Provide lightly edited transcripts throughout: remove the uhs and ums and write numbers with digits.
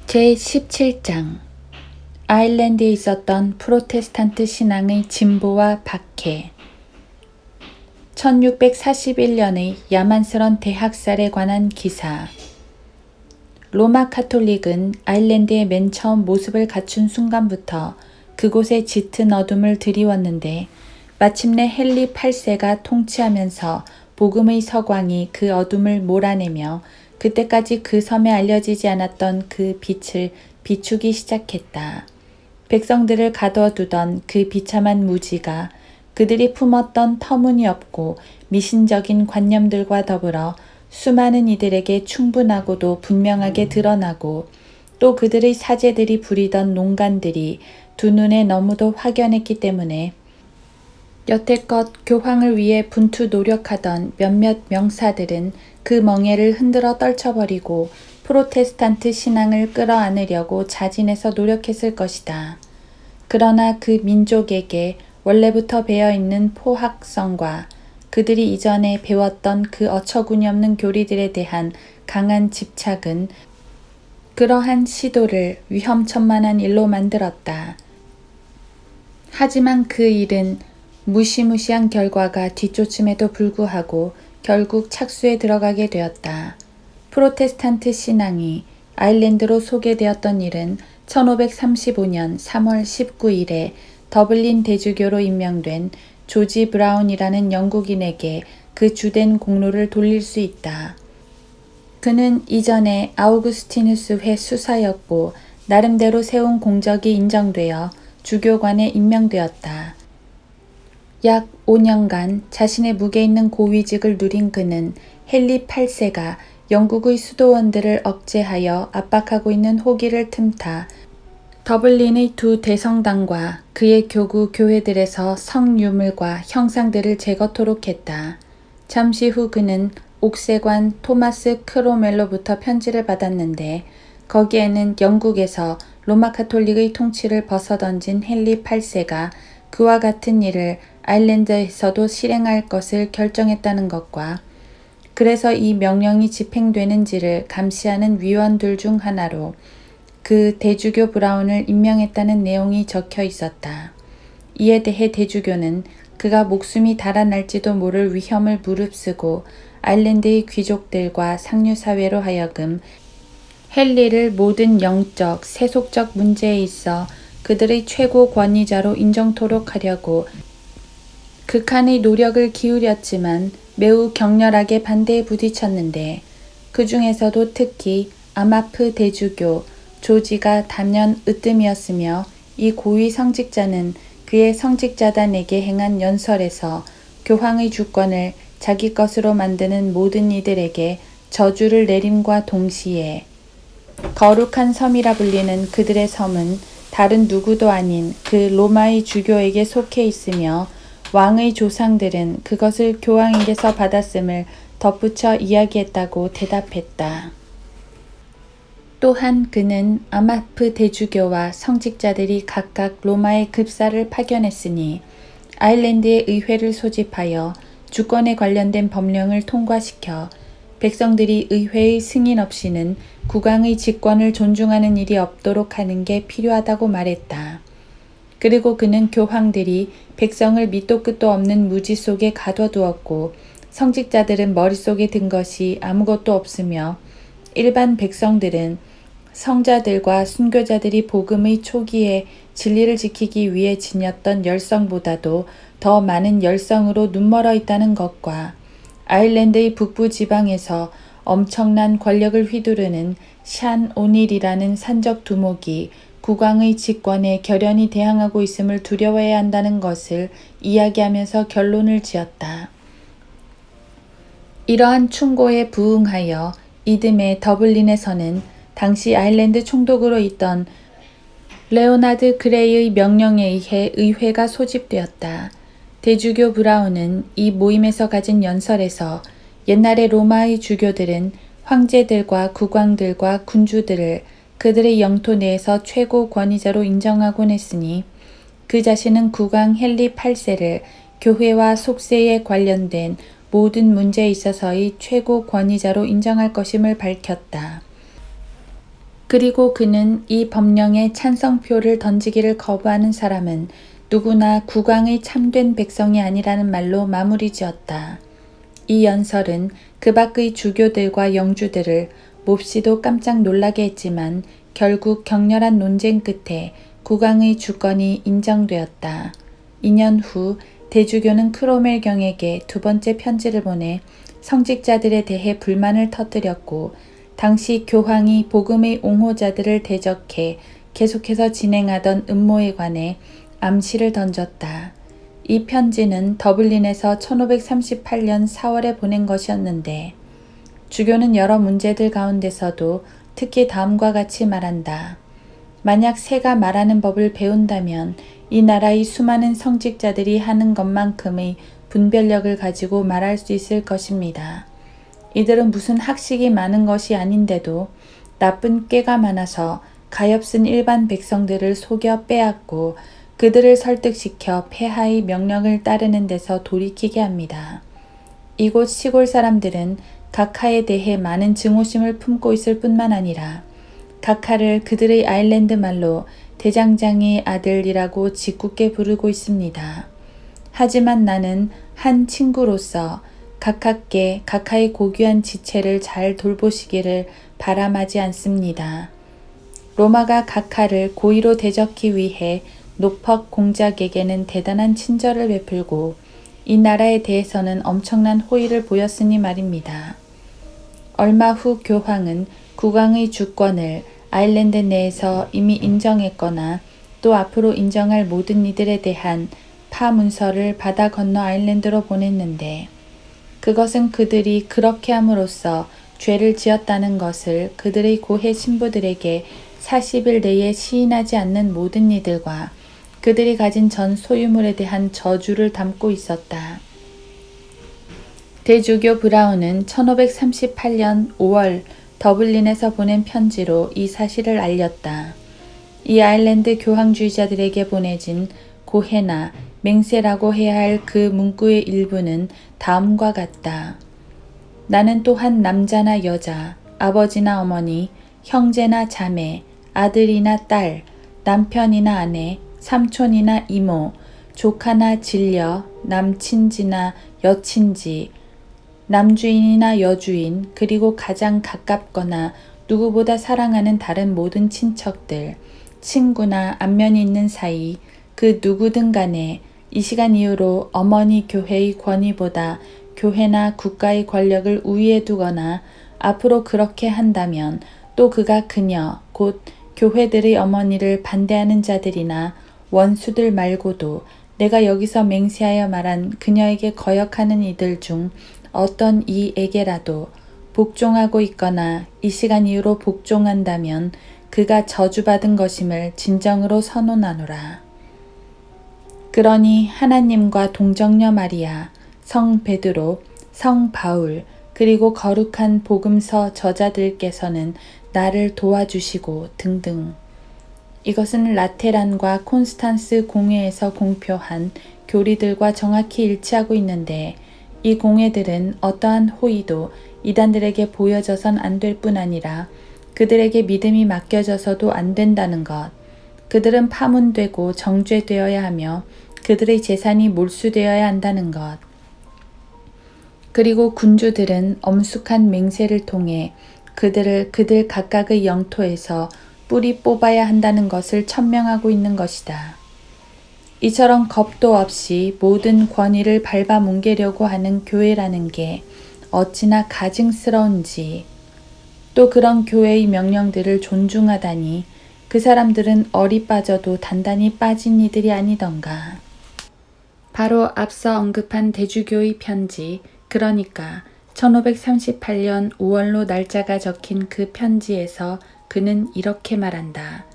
제17장 아일랜드에 있었던 프로테스탄트 신앙의 진보와 박해. 1641년의 야만스런 대학살에 관한 기사. 로마 카톨릭은 아일랜드에 맨 처음 모습을 갖춘 순간부터 그곳에 짙은 어둠을 드리웠는데 마침내 헨리 8세가 통치하면서 복음의 서광이 그 어둠을 몰아내며 그때까지 그 섬에 알려지지 않았던 그 빛을 비추기 시작했다. 백성들을 가둬두던 그 비참한 무지가 그들이 품었던 터무니없고 미신적인 관념들과 더불어 수많은 이들에게 충분하고도 분명하게 드러나고 또 그들의 사제들이 부리던 농간들이 두 눈에 너무도 확연했기 때문에 여태껏 교황을 위해 분투 노력하던 몇몇 명사들은 그 멍에를 흔들어 떨쳐버리고 프로테스탄트 신앙을 끌어안으려고 자진해서 노력했을 것이다. 그러나 그 민족에게 원래부터 배어있는 포학성과 그들이 이전에 배웠던 그 어처구니없는 교리들에 대한 강한 집착은 그러한 시도를 위험천만한 일로 만들었다. 하지만 그 일은 무시무시한 결과가 뒤쫓음에도 불구하고 결국 착수에 들어가게 되었다. 프로테스탄트 신앙이 아일랜드로 소개되었던 일은 1535년 3월 19일에 더블린 대주교로 임명된 조지 브라운이라는 영국인에게 그 주된 공로를 돌릴 수 있다. 그는 이전에 아우구스티누스 회 수사였고 나름대로 세운 공적이 인정되어 주교관에 임명되었다. 약 5년간 자신의 묵에 있는 고위직을 누린 그는 헨리 8세가 영국의 수도원들을 억제하여 압박하고 있는 호기를 틈타 더블린의 두 대성당과 그의 교구 교회들에서 성유물과 형상들을 제거토록 했다. 잠시 후 그는 옥세관 토마스 크로멜로부터 편지를 받았는데 거기에는 영국에서 로마 카톨릭의 통치를 벗어던진 헨리 8세가 그와 같은 일을 아일랜드에서도 실행할 것을 결정했다는 것과 그래서 이 명령이 집행되는지를 감시하는 위원들 중 하나로 그 대주교 브라운을 임명했다는 내용이 적혀 있었다. 이에 대해 대주교는 그가 목숨이 달아날지도 모를 위험을 무릅쓰고 아일랜드의 귀족들과 상류사회로 하여금 헨리를 모든 영적, 세속적 문제에 있어 그들의 최고 권위자로 인정토록 하려고 극한의 노력을 기울였지만 매우 격렬하게 반대에 부딪혔는데 그 중에서도 특히 아마프 대주교 조지가 단연 으뜸이었으며 이 고위 성직자는 그의 성직자단에게 행한 연설에서 교황의 주권을 자기 것으로 만드는 모든 이들에게 저주를 내림과 동시에 거룩한 섬이라 불리는 그들의 섬은 다른 누구도 아닌 그 로마의 주교에게 속해 있으며 왕의 조상들은 그것을 교황에게서 받았음을 덧붙여 이야기했다고 대답했다. 또한 그는 아마프 대주교와 성직자들이 각각 로마에 급사를 파견했으니 아일랜드의 의회를 소집하여 주권에 관련된 법령을 통과시켜 백성들이 의회의 승인 없이는 국왕의 직권을 존중하는 일이 없도록 하는 게 필요하다고 말했다. 그리고 그는 교황들이 백성을 밑도 끝도 없는 무지 속에 가둬두었고 성직자들은 머릿속에 든 것이 아무것도 없으며 일반 백성들은 성자들과 순교자들이 복음의 초기에 진리를 지키기 위해 지녔던 열성보다도 더 많은 열성으로 눈멀어 있다는 것과 아일랜드의 북부 지방에서 엄청난 권력을 휘두르는 샨 오닐이라는 산적 두목이 국왕의 직권에 결연히 대항하고 있음을 두려워해야 한다는 것을 이야기하면서 결론을 지었다. 이러한 충고에 부응하여 이듬해 더블린에서는 당시 아일랜드 총독으로 있던 레오나드 그레이의 명령에 의해 의회가 소집되었다. 대주교 브라운은 이 모임에서 가진 연설에서 옛날에 로마의 주교들은 황제들과 국왕들과 군주들을 그들의 영토 내에서 최고 권위자로 인정하곤 했으니 그 자신은 국왕 헨리 8세를 교회와 속세에 관련된 모든 문제에 있어서의 최고 권위자로 인정할 것임을 밝혔다. 그리고 그는 이 법령에 찬성표를 던지기를 거부하는 사람은 누구나 국왕의 참된 백성이 아니라는 말로 마무리 지었다. 이 연설은 그 밖의 주교들과 영주들을 몹시도 깜짝 놀라게 했지만 결국 격렬한 논쟁 끝에 국왕의 주권이 인정되었다. 2년 후 대주교는 크로멜경에게 두 번째 편지를 보내 성직자들에 대해 불만을 터뜨렸고 당시 교황이 복음의 옹호자들을 대적해 계속해서 진행하던 음모에 관해 암시를 던졌다. 이 편지는 더블린에서 1538년 4월에 보낸 것이었는데 주교는 여러 문제들 가운데서도 특히 다음과 같이 말한다. 만약 새가 말하는 법을 배운다면 이 나라의 수많은 성직자들이 하는 것만큼의 분별력을 가지고 말할 수 있을 것입니다. 이들은 무슨 학식이 많은 것이 아닌데도 나쁜 꾀가 많아서 가엾은 일반 백성들을 속여 빼앗고 그들을 설득시켜 폐하의 명령을 따르는 데서 돌이키게 합니다. 이곳 시골 사람들은 각하에 대해 많은 증오심을 품고 있을 뿐만 아니라 각하를 그들의 아일랜드 말로 대장장이의 아들이라고 짓궂게 부르고 있습니다. 하지만 나는 한 친구로서 각하께 각하의 고귀한 지체를 잘 돌보시기를 바람하지 않습니다. 로마가 각하를 고의로 대적히 위해 노퍽 공작에게는 대단한 친절을 베풀고 이 나라에 대해서는 엄청난 호의를 보였으니 말입니다. 얼마 후 교황은 국왕의 주권을 아일랜드 내에서 이미 인정했거나 또 앞으로 인정할 모든 이들에 대한 파문서를 바다 건너 아일랜드로 보냈는데 그것은 그들이 그렇게 함으로써 죄를 지었다는 것을 그들의 고해 신부들에게 40일 내에 시인하지 않는 모든 이들과 그들이 가진 전 소유물에 대한 저주를 담고 있었다. 대주교 브라운은 1538년 5월 더블린에서 보낸 편지로 이 사실을 알렸다. 이 아일랜드 교황주의자들에게 보내진 고해나 맹세라고 해야 할 그 문구의 일부는 다음과 같다. 나는 또한 남자나 여자, 아버지나 어머니, 형제나 자매, 아들이나 딸, 남편이나 아내, 삼촌이나 이모, 조카나 진려, 남친지나 여친지, 남주인이나 여주인, 그리고 가장 가깝거나 누구보다 사랑하는 다른 모든 친척들, 친구나 안면이 있는 사이, 그 누구든 간에 이 시간 이후로 어머니 교회의 권위보다 교회나 국가의 권력을 우위에 두거나 앞으로 그렇게 한다면 또 그가 그녀, 곧 교회들의 어머니를 반대하는 자들이나 원수들 말고도 내가 여기서 맹세하여 말한 그녀에게 거역하는 이들 중 어떤 이에게라도 복종하고 있거나 이 시간 이후로 복종한다면 그가 저주받은 것임을 진정으로 선언하노라. 그러니 하나님과 동정녀 마리아, 성 베드로, 성 바울, 그리고 거룩한 복음서 저자들께서는 나를 도와주시고 등등. 이것은 라테란과 콘스탄스 공회에서 공표한 교리들과 정확히 일치하고 있는데 이 공회들은 어떠한 호의도 이단들에게 보여져선 안 될 뿐 아니라 그들에게 믿음이 맡겨져서도 안 된다는 것. 그들은 파문되고 정죄되어야 하며 그들의 재산이 몰수되어야 한다는 것. 그리고 군주들은 엄숙한 맹세를 통해 그들을 그들 각각의 영토에서 뿌리 뽑아야 한다는 것을 천명하고 있는 것이다. 이처럼 겁도 없이 모든 권위를 밟아뭉개려고 하는 교회라는 게 어찌나 가증스러운지, 또 그런 교회의 명령들을 존중하다니 그 사람들은 얼이 빠져도 단단히 빠진 이들이 아니던가. 바로 앞서 언급한 대주교의 편지, 그러니까 1538년 5월로 날짜가 적힌 그 편지에서 그는 이렇게 말한다.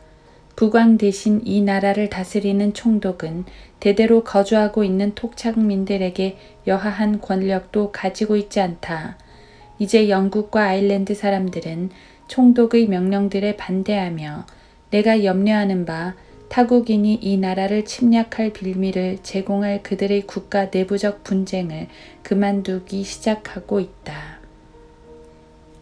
국왕 대신 이 나라를 다스리는 총독은 대대로 거주하고 있는 토착민들에게 여하한 권력도 가지고 있지 않다. 이제 영국과 아일랜드 사람들은 총독의 명령들에 반대하며 내가 염려하는 바 타국인이 이 나라를 침략할 빌미를 제공할 그들의 국가 내부적 분쟁을 그만두기 시작하고 있다.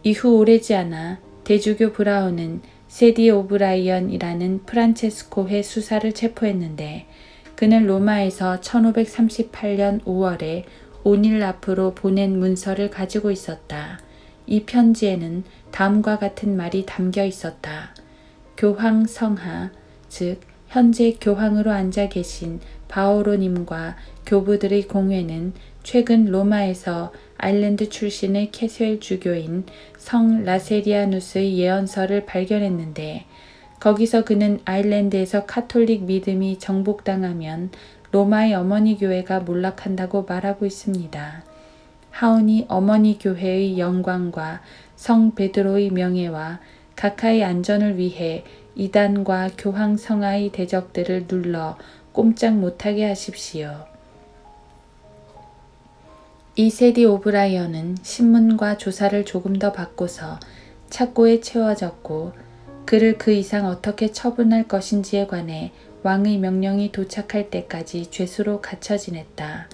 이후 오래지 않아 대주교 브라운은 세디 오브라이언이라는 프란체스코회 수사를 체포했는데 그는 로마에서 1538년 5월에 오닐 앞으로 보낸 문서를 가지고 있었다. 이 편지에는 다음과 같은 말이 담겨 있었다. 교황 성하, 즉 현재 교황으로 앉아 계신 바오로님과 교부들의 공회는 최근 로마에서 아일랜드 출신의 캐수엘 주교인 성 라세리아누스의 예언서를 발견했는데 거기서 그는 아일랜드에서 카톨릭 믿음이 정복당하면 로마의 어머니 교회가 몰락한다고 말하고 있습니다. 하오니 어머니 교회의 영광과 성 베드로의 명예와 각하의 안전을 위해 이단과 교황 성하의 대적들을 눌러 꼼짝 못하게 하십시오. 이 세디 오브라이언은 신문과 조사를 조금 더 바꿔서 착고에 채워졌고 그를 그 이상 어떻게 처분할 것인지에 관해 왕의 명령이 도착할 때까지 죄수로 갇혀 지냈다.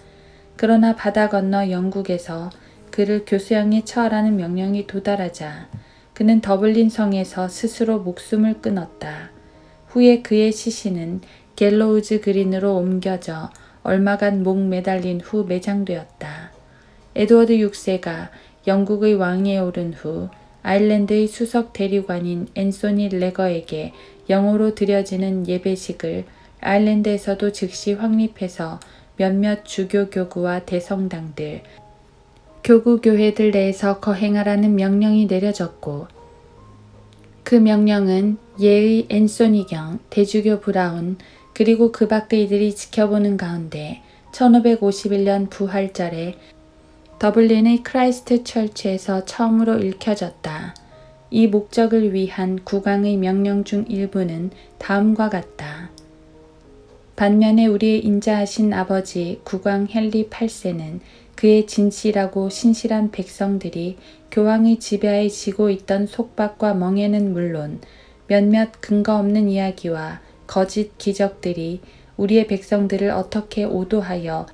그러나 바다 건너 영국에서 그를 교수형에 처하라는 명령이 도달하자 그는 더블린 성에서 스스로 목숨을 끊었다. 후에 그의 시신은 갤로우즈 그린으로 옮겨져 얼마간 목 매달린 후 매장되었다. 에드워드 6세가 영국의 왕위에 오른 후 아일랜드의 수석 대리관인 앤소니 레거에게 영어로 드려지는 예배식을 아일랜드에서도 즉시 확립해서 몇몇 주교 교구와 대성당들, 교구 교회들 내에서 거행하라는 명령이 내려졌고 그 명령은 예의 앤소니경, 대주교 브라운, 그리고 그 밖의 이들이 지켜보는 가운데 1551년 부활절에 더블린의 크라이스트 철치에서 처음으로 읽혀졌다. 이 목적을 위한 국왕의 명령 중 일부는 다음과 같다. 반면에 우리의 인자하신 아버지 국왕 헨리 8세는 그의 진실하고 신실한 백성들이 교황의 지배하에 지고 있던 속박과 멍에는 물론 몇몇 근거 없는 이야기와 거짓 기적들이 우리의 백성들을 어떻게 오도하여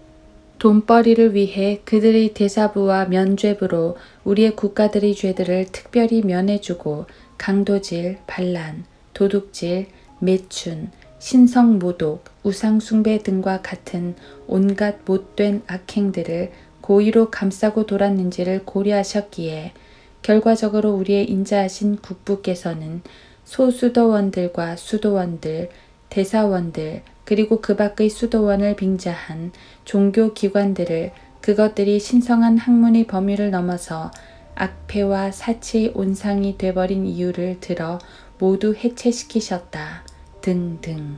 돈벌이를 위해 그들의 대사부와 면죄부로 우리의 국가들의 죄들을 특별히 면해주고 강도질, 반란, 도둑질, 매춘, 신성모독, 우상숭배 등과 같은 온갖 못된 악행들을 고의로 감싸고 돌았는지를 고려하셨기에 결과적으로 우리의 인자하신 국부께서는 소수도원들과 수도원들, 대사원들, 그리고 그 밖의 수도원을 빙자한 종교기관들을 그것들이 신성한 학문의 범위를 넘어서 악패와 사치의 온상이 돼버린 이유를 들어 모두 해체시키셨다. 등등.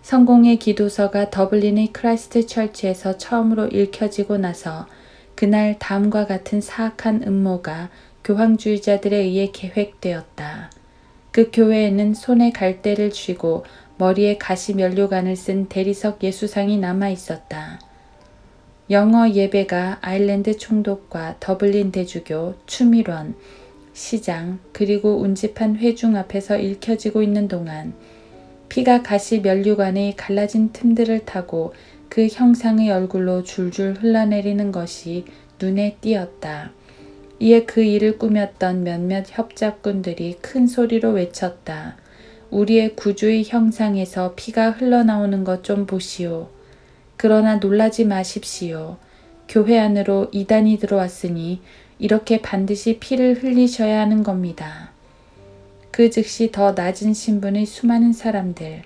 성공의 기도서가 더블린의 크라이스트 철치에서 처음으로 읽혀지고 나서 그날 다음과 같은 사악한 음모가 교황주의자들에 의해 계획되었다. 그 교회에는 손에 갈대를 쥐고 머리에 가시면류관을 쓴 대리석 예수상이 남아 있었다. 영어 예배가 아일랜드 총독과 더블린 대주교, 추밀원, 시장, 그리고 운집한 회중 앞에서 읽혀지고 있는 동안 피가 가시면류관의 갈라진 틈들을 타고 그 형상의 얼굴로 줄줄 흘러내리는 것이 눈에 띄었다. 이에 그 일을 꾸몄던 몇몇 협작꾼들이 큰 소리로 외쳤다. 우리의 구주의 형상에서 피가 흘러나오는 것 좀 보시오. 그러나 놀라지 마십시오. 교회 안으로 이단이 들어왔으니 이렇게 반드시 피를 흘리셔야 하는 겁니다. 그 즉시 더 낮은 신분의 수많은 사람들,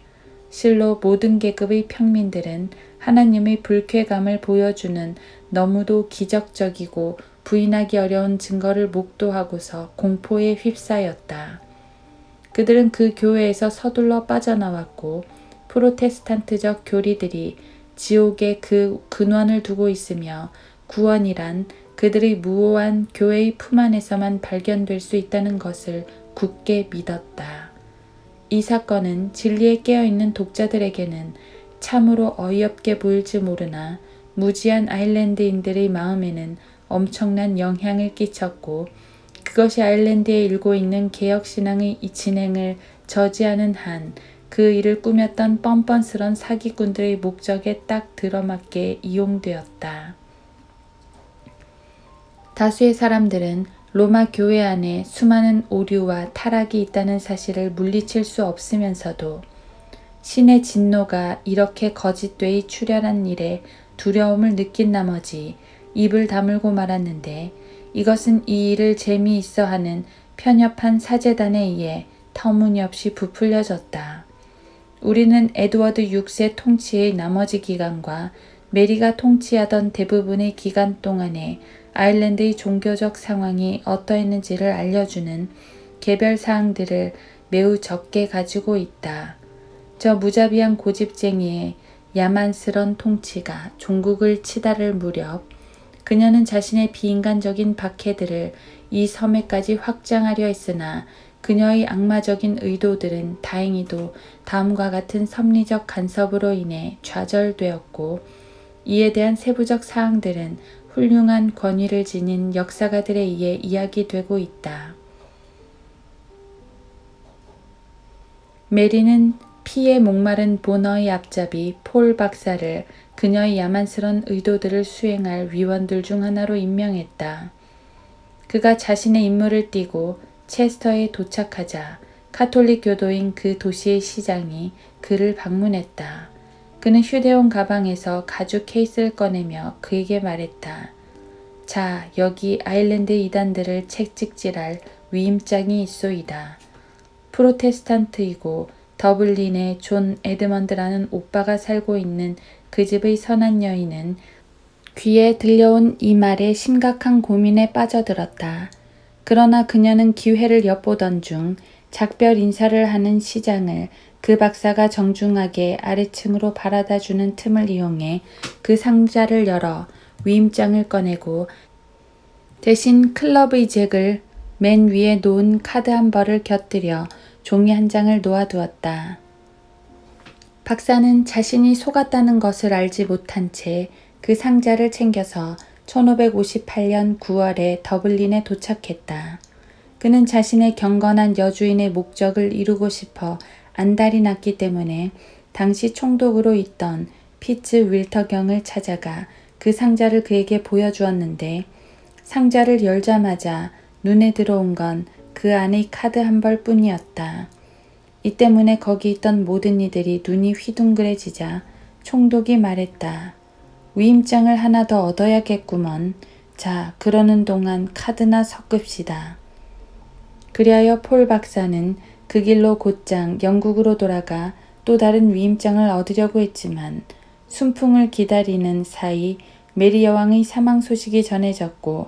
실로 모든 계급의 평민들은 하나님의 불쾌감을 보여주는 너무도 기적적이고 부인하기 어려운 증거를 목도하고서 공포에 휩싸였다. 그들은 그 교회에서 서둘러 빠져나왔고 프로테스탄트적 교리들이 지옥에 그 근원을 두고 있으며 구원이란 그들의 무오한 교회의 품 안에서만 발견될 수 있다는 것을 굳게 믿었다. 이 사건은 진리에 깨어있는 독자들에게는 참으로 어이없게 보일지 모르나 무지한 아일랜드인들의 마음에는 엄청난 영향을 끼쳤고 그것이 아일랜드에 일고 있는 개혁신앙의 이 진행을 저지하는 한 그 일을 꾸몄던 뻔뻔스런 사기꾼들의 목적에 딱 들어맞게 이용되었다. 다수의 사람들은 로마 교회 안에 수많은 오류와 타락이 있다는 사실을 물리칠 수 없으면서도 신의 진노가 이렇게 거짓되이 출현한 일에 두려움을 느낀 나머지 입을 다물고 말았는데, 이것은 이 일을 재미있어 하는 편협한 사제단에 의해 터무니없이 부풀려졌다. 우리는 에드워드 6세 통치의 나머지 기간과 메리가 통치하던 대부분의 기간 동안에 아일랜드의 종교적 상황이 어떠했는지를 알려주는 개별 사항들을 매우 적게 가지고 있다. 저 무자비한 고집쟁이의 야만스런 통치가 종국을 치달을 무렵 그녀는 자신의 비인간적인 박해들을 이 섬에까지 확장하려 했으나 그녀의 악마적인 의도들은 다행히도 다음과 같은 섭리적 간섭으로 인해 좌절되었고, 이에 대한 세부적 사항들은 훌륭한 권위를 지닌 역사가들에 의해 이야기되고 있다. 메리는 피에 목마른 보너의 앞잡이 폴 박사를 그녀의 야만스런 의도들을 수행할 위원들 중 하나로 임명했다. 그가 자신의 임무를 띠고 체스터에 도착하자 카톨릭 교도인 그 도시의 시장이 그를 방문했다. 그는 휴대용 가방에서 가죽 케이스를 꺼내며 그에게 말했다. 자, 여기 아일랜드 이단들을 책찍질할 위임장이 있소이다. 프로테스탄트이고 더블린에 존 에드먼드라는 오빠가 살고 있는 그 집의 선한 여인은 귀에 들려온 이 말에 심각한 고민에 빠져들었다. 그러나 그녀는 기회를 엿보던 중 작별 인사를 하는 시장을 그 박사가 정중하게 아래층으로 바라다주는 틈을 이용해 그 상자를 열어 위임장을 꺼내고 대신 클럽의 잭을 맨 위에 놓은 카드 한 벌을 곁들여 종이 한 장을 놓아두었다. 박사는 자신이 속았다는 것을 알지 못한 채 그 상자를 챙겨서 1558년 9월에 더블린에 도착했다. 그는 자신의 경건한 여주인의 목적을 이루고 싶어 안달이 났기 때문에 당시 총독으로 있던 피츠 윌터경을 찾아가 그 상자를 그에게 보여주었는데, 상자를 열자마자 눈에 들어온 건 그 안의 카드 한 벌뿐이었다. 이 때문에 거기 있던 모든 이들이 눈이 휘둥그레지자 총독이 말했다. 위임장을 하나 더 얻어야겠구먼. 자, 그러는 동안 카드나 섞읍시다. 그리하여 폴 박사는 그 길로 곧장 영국으로 돌아가 또 다른 위임장을 얻으려고 했지만 순풍을 기다리는 사이 메리 여왕의 사망 소식이 전해졌고,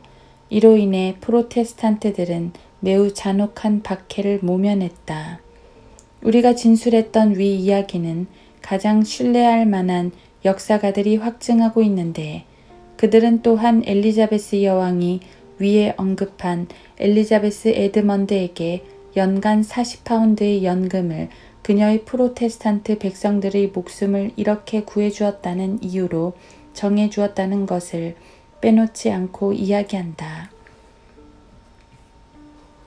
이로 인해 프로테스탄트들은 매우 잔혹한 박해를 모면했다. 우리가 진술했던 위 이야기는 가장 신뢰할 만한 역사가들이 확증하고 있는데, 그들은 또한 엘리자베스 여왕이 위에 언급한 엘리자베스 에드먼드에게 연간 40파운드의 연금을 그녀의 프로테스탄트 백성들의 목숨을 이렇게 구해주었다는 이유로 정해주었다는 것을 빼놓지 않고 이야기한다.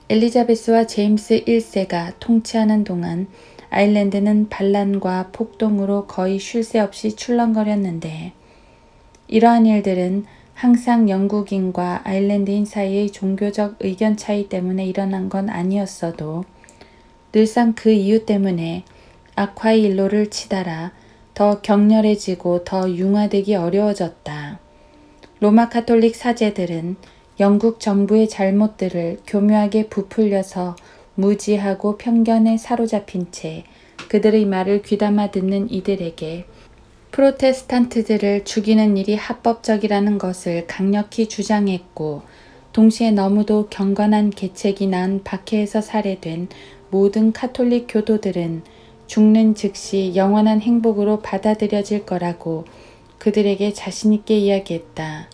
엘리자베스와 제임스 1세가 통치하는 동안 아일랜드는 반란과 폭동으로 거의 쉴 새 없이 출렁거렸는데, 이러한 일들은 항상 영국인과 아일랜드인 사이의 종교적 의견 차이 때문에 일어난 건 아니었어도 늘상 그 이유 때문에 악화의 일로를 치달아 더 격렬해지고 더 융화되기 어려워졌다. 로마 카톨릭 사제들은 영국 정부의 잘못들을 교묘하게 부풀려서 무지하고 편견에 사로잡힌 채 그들의 말을 귀담아 듣는 이들에게 프로테스탄트들을 죽이는 일이 합법적이라는 것을 강력히 주장했고, 동시에 너무도 경건한 계책이 난 박해에서 살해된 모든 카톨릭 교도들은 죽는 즉시 영원한 행복으로 받아들여질 거라고 그들에게 자신있게 이야기했다.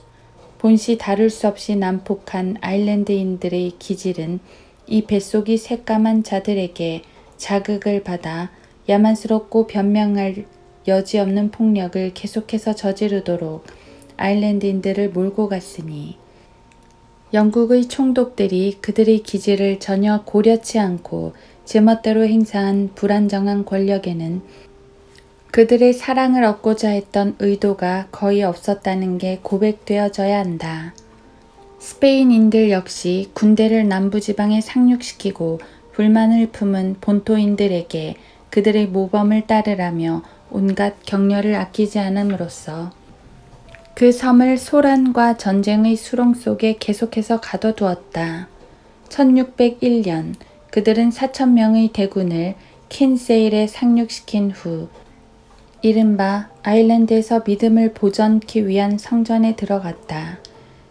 본시 다룰 수 없이 난폭한 아일랜드인들의 기질은 이 뱃속이 새까만 자들에게 자극을 받아 야만스럽고 변명할 여지없는 폭력을 계속해서 저지르도록 아일랜드인들을 몰고 갔으니, 영국의 총독들이 그들의 기질을 전혀 고려치 않고 제멋대로 행사한 불안정한 권력에는 그들의 사랑을 얻고자 했던 의도가 거의 없었다는 게 고백되어져야 한다. 스페인인들 역시 군대를 남부지방에 상륙시키고 불만을 품은 본토인들에게 그들의 모범을 따르라며 온갖 격려를 아끼지 않음으로써 그 섬을 소란과 전쟁의 수렁 속에 계속해서 가둬두었다. 1601년 그들은 4,000명의 대군을 킨세일에 상륙시킨 후 이른바 아일랜드에서 믿음을 보전키 위한 성전에 들어갔다.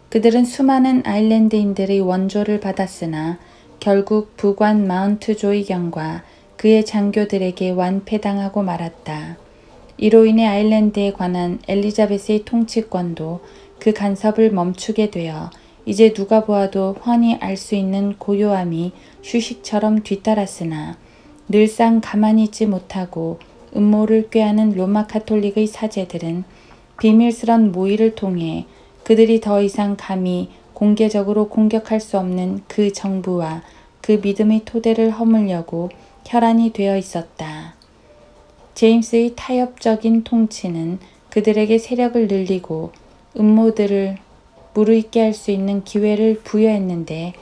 그들은 수많은 아일랜드인들의 원조를 받았으나 결국 부관 마운트 조이경과 그의 장교들에게 완패당하고 말았다. 이로 인해 아일랜드에 관한 엘리자베스의 통치권도 그 간섭을 멈추게 되어 이제 누가 보아도 훤히 알 수 있는 고요함이 휴식처럼 뒤따랐으나 늘상 가만히 있지 못하고 음모를 꾀하는 로마 카톨릭의 사제들은 비밀스런 모의를 통해 그들이 더 이상 감히 공개적으로 공격할 수 없는 그 정부와 그 믿음의 토대를 허물려고 혈안이 되어 있었다. 제임스의 타협적인 통치는 그들에게 세력을 늘리고 음모들을 무르익게 할 수 있는 기회를 부여했는데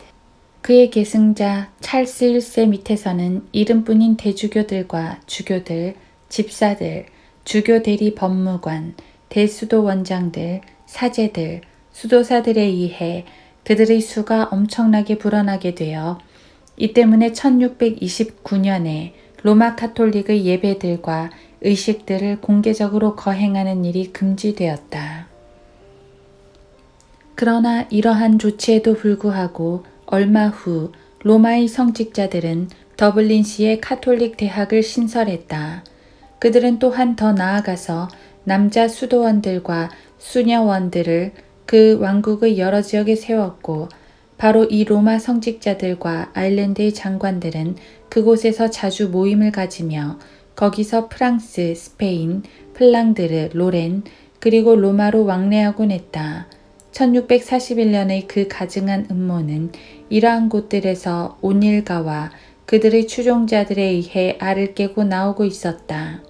그의 계승자 찰스 1세 밑에서는 이름뿐인 대주교들과 주교들, 집사들, 주교 대리 법무관, 대수도 원장들, 사제들, 수도사들에 의해 그들의 수가 엄청나게 불어나게 되어 이 때문에 1629년에 로마 카톨릭의 예배들과 의식들을 공개적으로 거행하는 일이 금지되었다. 그러나 이러한 조치에도 불구하고 얼마 후 로마의 성직자들은 더블린시에 카톨릭 대학을 신설했다. 그들은 또한 더 나아가서 남자 수도원들과 수녀원들을 그 왕국의 여러 지역에 세웠고 바로 이 로마 성직자들과 아일랜드의 장관들은 그곳에서 자주 모임을 가지며 거기서 프랑스, 스페인, 플랑드르, 로렌 그리고 로마로 왕래하곤 했다. 1641년의 그 가증한 음모는 이러한 곳들에서 온일가와 그들의 추종자들에 의해 알을 깨고 나오고 있었다.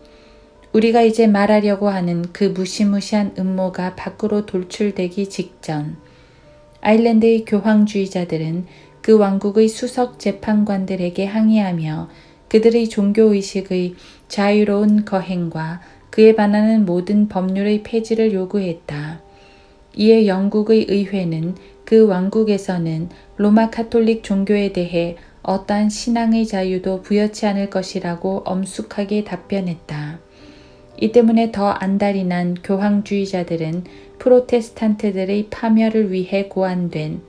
우리가 이제 말하려고 하는 그 무시무시한 음모가 밖으로 돌출되기 직전 아일랜드의 교황주의자들은 그 왕국의 수석 재판관들에게 항의하며 그들의 종교의식의 자유로운 거행과 그에 반하는 모든 법률의 폐지를 요구했다. 이에 영국의 의회는 그 왕국에서는 로마 카톨릭 종교에 대해 어떠한 신앙의 자유도 부여치 않을 것이라고 엄숙하게 답변했다. 이 때문에 더 안달이 난 교황주의자들은 프로테스탄트들의 파멸을 위해 고안된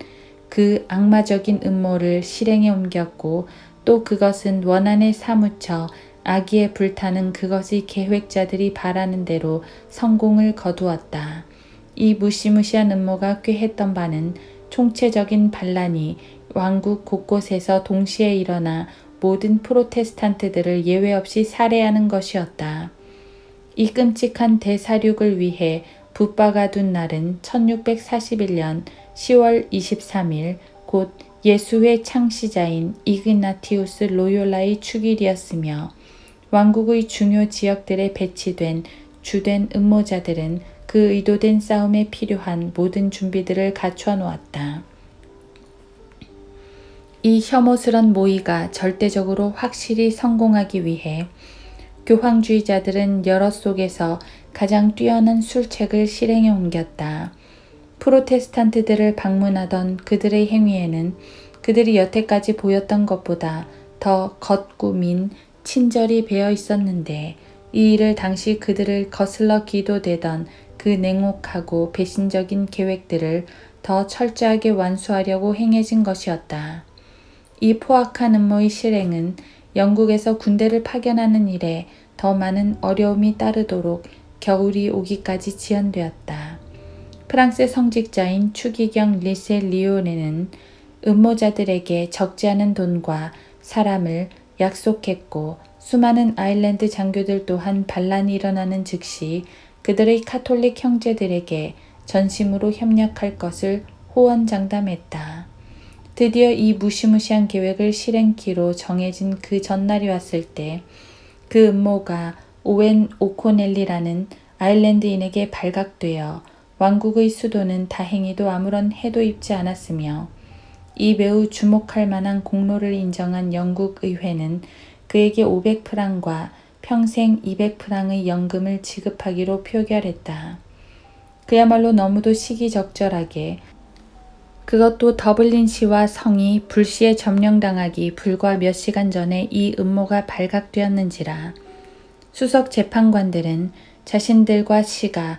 그 악마적인 음모를 실행에 옮겼고 또 그것은 원한에 사무쳐 악의에 불타는 그것의 계획자들이 바라는 대로 성공을 거두었다. 이 무시무시한 음모가 꾀했던 바는 총체적인 반란이 왕국 곳곳에서 동시에 일어나 모든 프로테스탄트들을 예외 없이 살해하는 것이었다. 이 끔찍한 대사륙을 위해 붙박아둔 날은 1641년 10월 23일 곧 예수회 창시자인 이그나티우스 로욜라의 축일이었으며 왕국의 중요 지역들에 배치된 주된 음모자들은 그 의도된 싸움에 필요한 모든 준비들을 갖추어 놓았다. 이 혐오스런 모의가 절대적으로 확실히 성공하기 위해 교황주의자들은 여러 속에서 가장 뛰어난 술책을 실행에 옮겼다. 프로테스탄트들을 방문하던 그들의 행위에는 그들이 여태까지 보였던 것보다 더 겉구민 친절이 배어 있었는데 이 일을 당시 그들을 거슬러 기도되던 그 냉혹하고 배신적인 계획들을 더 철저하게 완수하려고 행해진 것이었다. 이 포악한 음모의 실행은 영국에서 군대를 파견하는 일에 더 많은 어려움이 따르도록 겨울이 오기까지 지연되었다. 프랑스 성직자인 추기경 리세 리오네는 음모자들에게 적지 않은 돈과 사람을 약속했고 수많은 아일랜드 장교들 또한 반란이 일어나는 즉시 그들의 카톨릭 형제들에게 전심으로 협력할 것을 호언장담했다. 드디어 이 무시무시한 계획을 실행키로 정해진 그 전날이 왔을 때 그 음모가 오웬 오코넬리라는 아일랜드인에게 발각되어 왕국의 수도는 다행히도 아무런 해도 입지 않았으며 이 매우 주목할 만한 공로를 인정한 영국 의회는 그에게 500프랑과 평생 200프랑의 연금을 지급하기로 표결했다. 그야말로 너무도 시기적절하게, 그것도 더블린시와 성이 불시에 점령당하기 불과 몇 시간 전에 이 음모가 발각되었는지라. 수석 재판관들은 자신들과 시가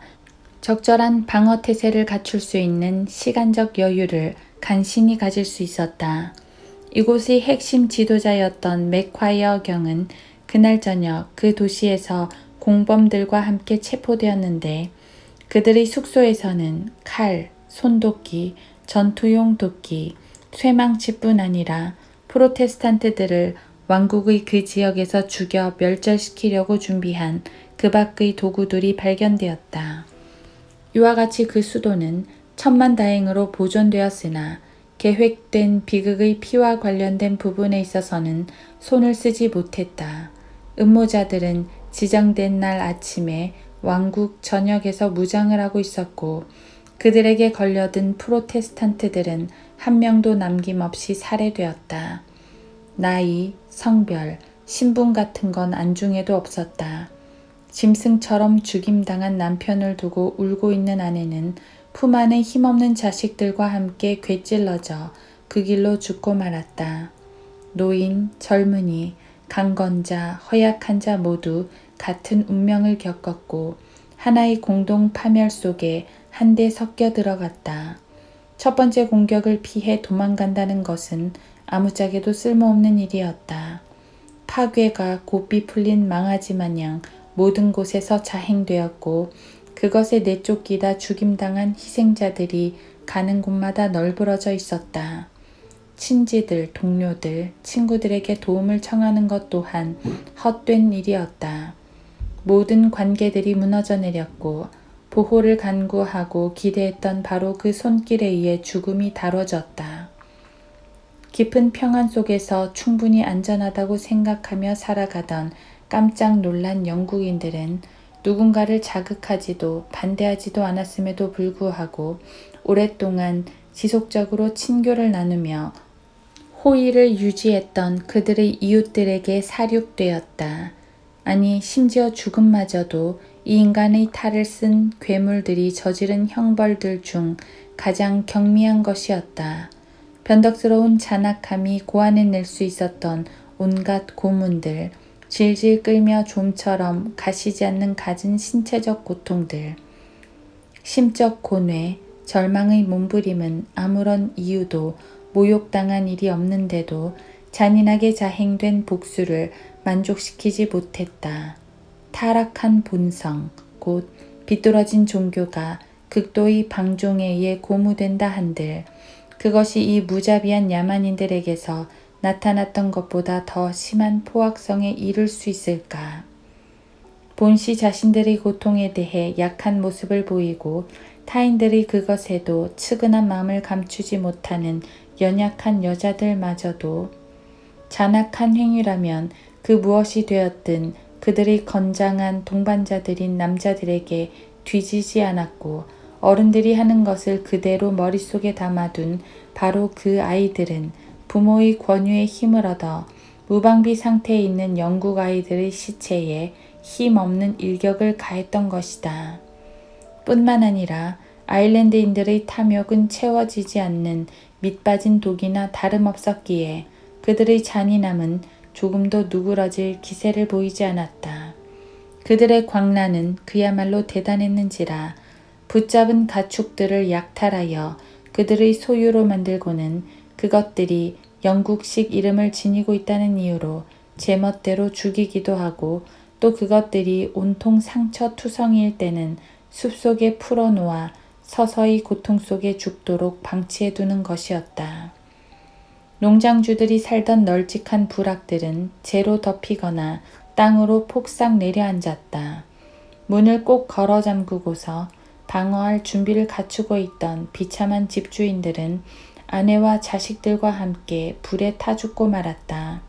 적절한 방어 태세를 갖출 수 있는 시간적 여유를 간신히 가질 수 있었다. 이곳의 핵심 지도자였던 맥콰이어 경은 그날 저녁 그 도시에서 공범들과 함께 체포되었는데 그들의 숙소에서는 칼, 손도끼, 전투용 도끼, 쇠망치뿐 아니라 프로테스탄트들을 왕국의 그 지역에서 죽여 멸절시키려고 준비한 그 밖의 도구들이 발견되었다. 이와 같이 그 수도는 천만다행으로 보존되었으나 계획된 비극의 피와 관련된 부분에 있어서는 손을 쓰지 못했다. 음모자들은 지정된 날 아침에 왕국 전역에서 무장을 하고 있었고 그들에게 걸려든 프로테스탄트들은 한 명도 남김없이 살해되었다. 나이, 성별, 신분 같은 건 안중에도 없었다. 짐승처럼 죽임당한 남편을 두고 울고 있는 아내는 품 안에 힘없는 자식들과 함께 꿰찔러져 그 길로 죽고 말았다. 노인, 젊은이, 강건자, 허약한 자 모두 같은 운명을 겪었고 하나의 공동 파멸 속에 한데 섞여 들어갔다. 첫 번째 공격을 피해 도망간다는 것은 아무짝에도 쓸모없는 일이었다. 파괴가 곱비 풀린 망아지 마냥 모든 곳에서 자행되었고 그것에 내쫓기다 죽임당한 희생자들이 가는 곳마다 널브러져 있었다. 친지들, 동료들, 친구들에게 도움을 청하는 것 또한 헛된 일이었다. 모든 관계들이 무너져 내렸고 보호를 간구하고 기대했던 바로 그 손길에 의해 죽음이 다뤄졌다. 깊은 평안 속에서 충분히 안전하다고 생각하며 살아가던 깜짝 놀란 영국인들은 누군가를 자극하지도 반대하지도 않았음에도 불구하고 오랫동안 지속적으로 친교를 나누며 호의를 유지했던 그들의 이웃들에게 사륙되었다. 아니 심지어 죽음마저도 이 인간의 탈을 쓴 괴물들이 저지른 형벌들 중 가장 경미한 것이었다. 변덕스러운 잔악함이 고안해낼 수 있었던 온갖 고문들, 질질 끌며 좀처럼 가시지 않는 갖은 신체적 고통들, 심적 고뇌, 절망의 몸부림은 아무런 이유도 모욕당한 일이 없는데도 잔인하게 자행된 복수를 만족시키지 못했다. 타락한 본성, 곧 비뚤어진 종교가 극도의 방종에 의해 고무된다 한들 그것이 이 무자비한 야만인들에게서 나타났던 것보다 더 심한 포악성에 이를 수 있을까? 본시 자신들의 고통에 대해 약한 모습을 보이고 타인들의 그것에도 측은한 마음을 감추지 못하는 연약한 여자들마저도 잔악한 행위라면 그 무엇이 되었든 그들의 건장한 동반자들인 남자들에게 뒤지지 않았고 어른들이 하는 것을 그대로 머릿속에 담아둔 바로 그 아이들은 부모의 권유에 힘을 얻어 무방비 상태에 있는 영국 아이들의 시체에 힘없는 일격을 가했던 것이다. 뿐만 아니라 아일랜드인들의 탐욕은 채워지지 않는 밑빠진 독이나 다름없었기에 그들의 잔인함은 조금도 누그러질 기세를 보이지 않았다. 그들의 광란은 그야말로 대단했는지라 붙잡은 가축들을 약탈하여 그들의 소유로 만들고는 그것들이 영국식 이름을 지니고 있다는 이유로 제멋대로 죽이기도 하고 또 그것들이 온통 상처투성이일 때는 숲속에 풀어놓아 서서히 고통 속에 죽도록 방치해두는 것이었다. 농장주들이 살던 널찍한 부락들은 재로 덮이거나 땅으로 폭삭 내려앉았다. 문을 꼭 걸어 잠그고서 방어할 준비를 갖추고 있던 비참한 집주인들은 아내와 자식들과 함께 불에 타 죽고 말았다.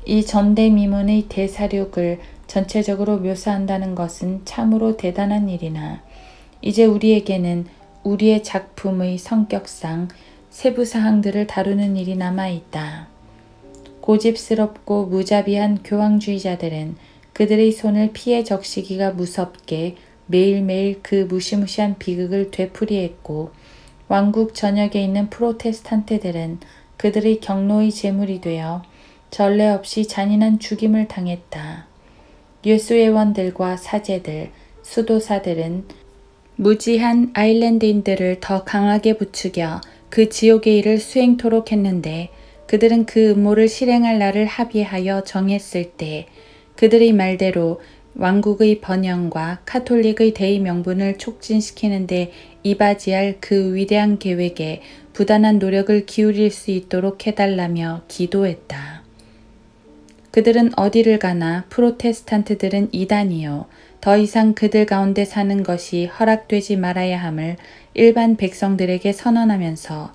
이 전대미문의 대사륙을 전체적으로 묘사한다는 것은 참으로 대단한 일이나 이제 우리에게는 우리의 작품의 성격상 세부 사항들을 다루는 일이 남아있다. 고집스럽고 무자비한 교황주의자들은 그들의 손을 피해 적시기가 무섭게 매일매일 그 무시무시한 비극을 되풀이했고, 왕국 전역에 있는 프로테스탄트들은 그들의 경로의 제물이 되어 전례 없이 잔인한 죽임을 당했다. 예수회원들과 사제들, 수도사들은 무지한 아일랜드인들을 더 강하게 부추겨 그 지옥의 일을 수행토록 했는데, 그들은 그 음모를 실행할 날을 합의하여 정했을 때 그들의 말대로 왕국의 번영과 카톨릭의 대의 명분을 촉진시키는데 이바지할 그 위대한 계획에 부단한 노력을 기울일 수 있도록 해달라며 기도했다. 그들은 어디를 가나 프로테스탄트들은 이단이요, 더 이상 그들 가운데 사는 것이 허락되지 말아야 함을 일반 백성들에게 선언하면서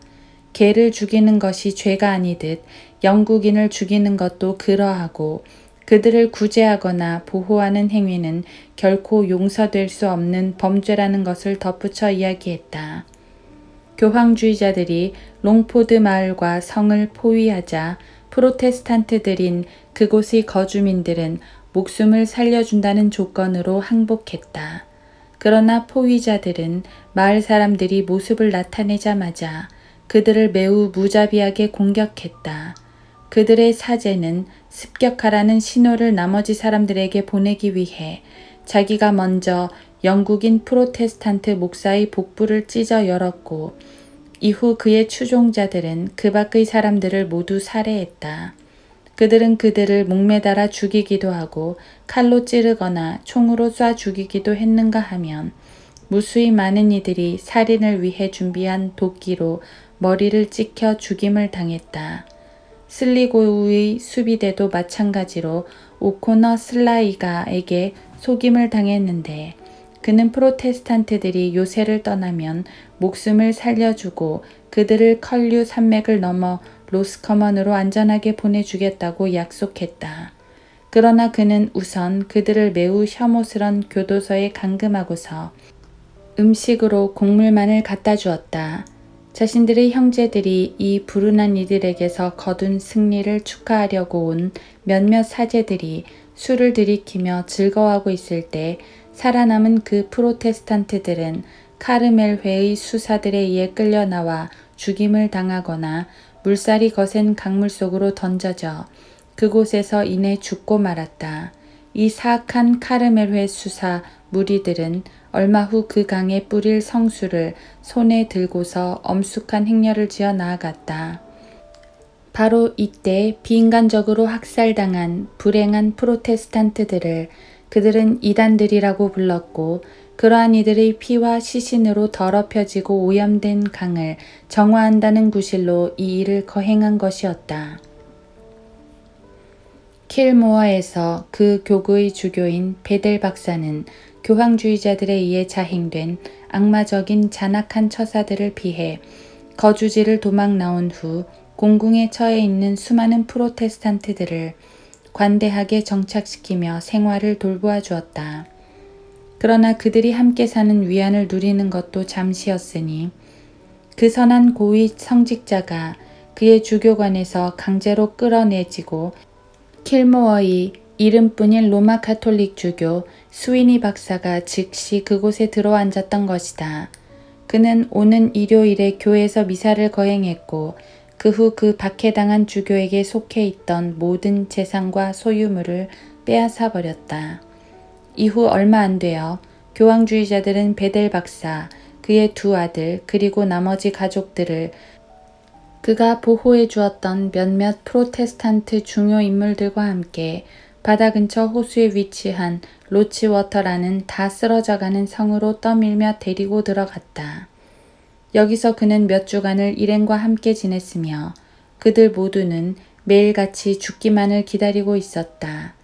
개를 죽이는 것이 죄가 아니듯 영국인을 죽이는 것도 그러하고, 그들을 구제하거나 보호하는 행위는 결코 용서될 수 없는 범죄라는 것을 덧붙여 이야기했다. 교황주의자들이 롱포드 마을과 성을 포위하자 프로테스탄트들인 그곳의 거주민들은 목숨을 살려준다는 조건으로 항복했다. 그러나 포위자들은 마을 사람들이 모습을 나타내자마자 그들을 매우 무자비하게 공격했다. 그들의 사제는 습격하라는 신호를 나머지 사람들에게 보내기 위해 자기가 먼저 영국인 프로테스탄트 목사의 복부를 찢어 열었고, 이후 그의 추종자들은 그 밖의 사람들을 모두 살해했다. 그들은 그들을 목매달아 죽이기도 하고 칼로 찌르거나 총으로 쏴 죽이기도 했는가 하면, 무수히 많은 이들이 살인을 위해 준비한 도끼로 머리를 찍혀 죽임을 당했다. 슬리고우의 수비대도 마찬가지로 오코너 슬라이가에게 속임을 당했는데, 그는 프로테스탄트들이 요새를 떠나면 목숨을 살려주고 그들을 컬류 산맥을 넘어 로스커먼으로 안전하게 보내주겠다고 약속했다. 그러나 그는 우선 그들을 매우 혐오스런 교도소에 감금하고서 음식으로 곡물만을 갖다 주었다. 자신들의 형제들이 이 불운한 이들에게서 거둔 승리를 축하하려고 온 몇몇 사제들이 술을 들이키며 즐거워하고 있을 때 살아남은 그 프로테스탄트들은 카르멜회의 수사들에 의해 끌려 나와 죽임을 당하거나 물살이 거센 강물 속으로 던져져 그곳에서 이내 죽고 말았다. 이 사악한 카르멜회 수사 무리들은 얼마 후 그 강에 뿌릴 성수를 손에 들고서 엄숙한 행렬을 지어 나아갔다. 바로 이때 비인간적으로 학살당한 불행한 프로테스탄트들을 그들은 이단들이라고 불렀고, 그러한 이들의 피와 시신으로 더럽혀지고 오염된 강을 정화한다는 구실로 이 일을 거행한 것이었다. 킬모어에서 그 교구의 주교인 베델 박사는 교황주의자들에 의해 자행된 악마적인 잔악한 처사들을 피해 거주지를 도망 나온 후 공궁에 처해 있는 수많은 프로테스탄트들을 관대하게 정착시키며 생활을 돌보아 주었다. 그러나 그들이 함께 사는 위안을 누리는 것도 잠시였으니, 그 선한 고위 성직자가 그의 주교관에서 강제로 끌어내지고 킬모어의 이름뿐인 로마 가톨릭 주교 스위니 박사가 즉시 그곳에 들어앉았던 것이다. 그는 오는 일요일에 교회에서 미사를 거행했고, 그 후 그 박해당한 주교에게 속해 있던 모든 재산과 소유물을 빼앗아 버렸다. 이후 얼마 안 되어 교황주의자들은 베델 박사, 그의 두 아들, 그리고 나머지 가족들을 그가 보호해 주었던 몇몇 프로테스탄트 중요 인물들과 함께 바다 근처 호수에 위치한 로치워터라는 다 쓰러져가는 성으로 떠밀며 데리고 들어갔다. 여기서 그는 몇 주간을 일행과 함께 지냈으며 그들 모두는 매일같이 죽기만을 기다리고 있었다.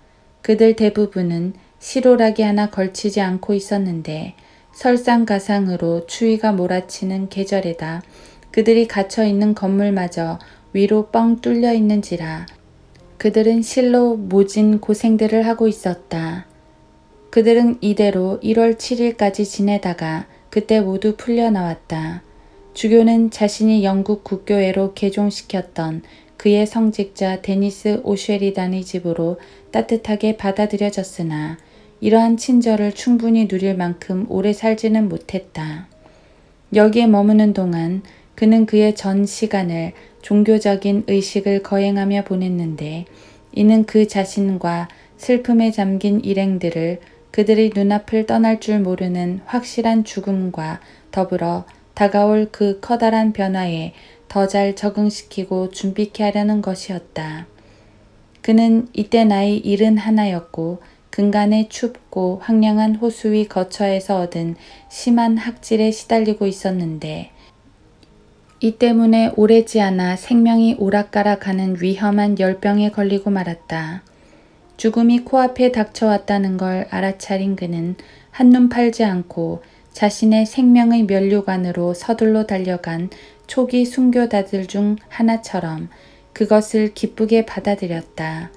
그들 대부분은 시로라기 하나 걸치지 않고 있었는데, 설상가상으로 추위가 몰아치는 계절에다 그들이 갇혀있는 건물마저 위로 뻥 뚫려 있는지라 그들은 실로 모진 고생들을 하고 있었다. 그들은 이대로 1월 7일까지 지내다가 그때 모두 풀려나왔다. 주교는 자신이 영국 국교회로 개종시켰던 그의 성직자 데니스 오쉐리단의 집으로 따뜻하게 받아들여졌으나 이러한 친절을 충분히 누릴 만큼 오래 살지는 못했다. 여기에 머무는 동안 그는 그의 전 시간을 종교적인 의식을 거행하며 보냈는데 이는 그 자신과 슬픔에 잠긴 일행들을 그들의 눈앞을 떠날 줄 모르는 확실한 죽음과 더불어 다가올 그 커다란 변화에 더 잘 적응시키고 준비케 하려는 것이었다. 그는 이때 나이 71였고 근간의 춥고 황량한 호수 위 거처에서 얻은 심한 학질에 시달리고 있었는데 이 때문에 오래지 않아 생명이 오락가락하는 위험한 열병에 걸리고 말았다. 죽음이 코앞에 닥쳐왔다는 걸 알아차린 그는 한눈 팔지 않고 자신의 생명의 면류관으로 서둘러 달려간 초기 순교자들 중 하나처럼 그것을 기쁘게 받아들였다.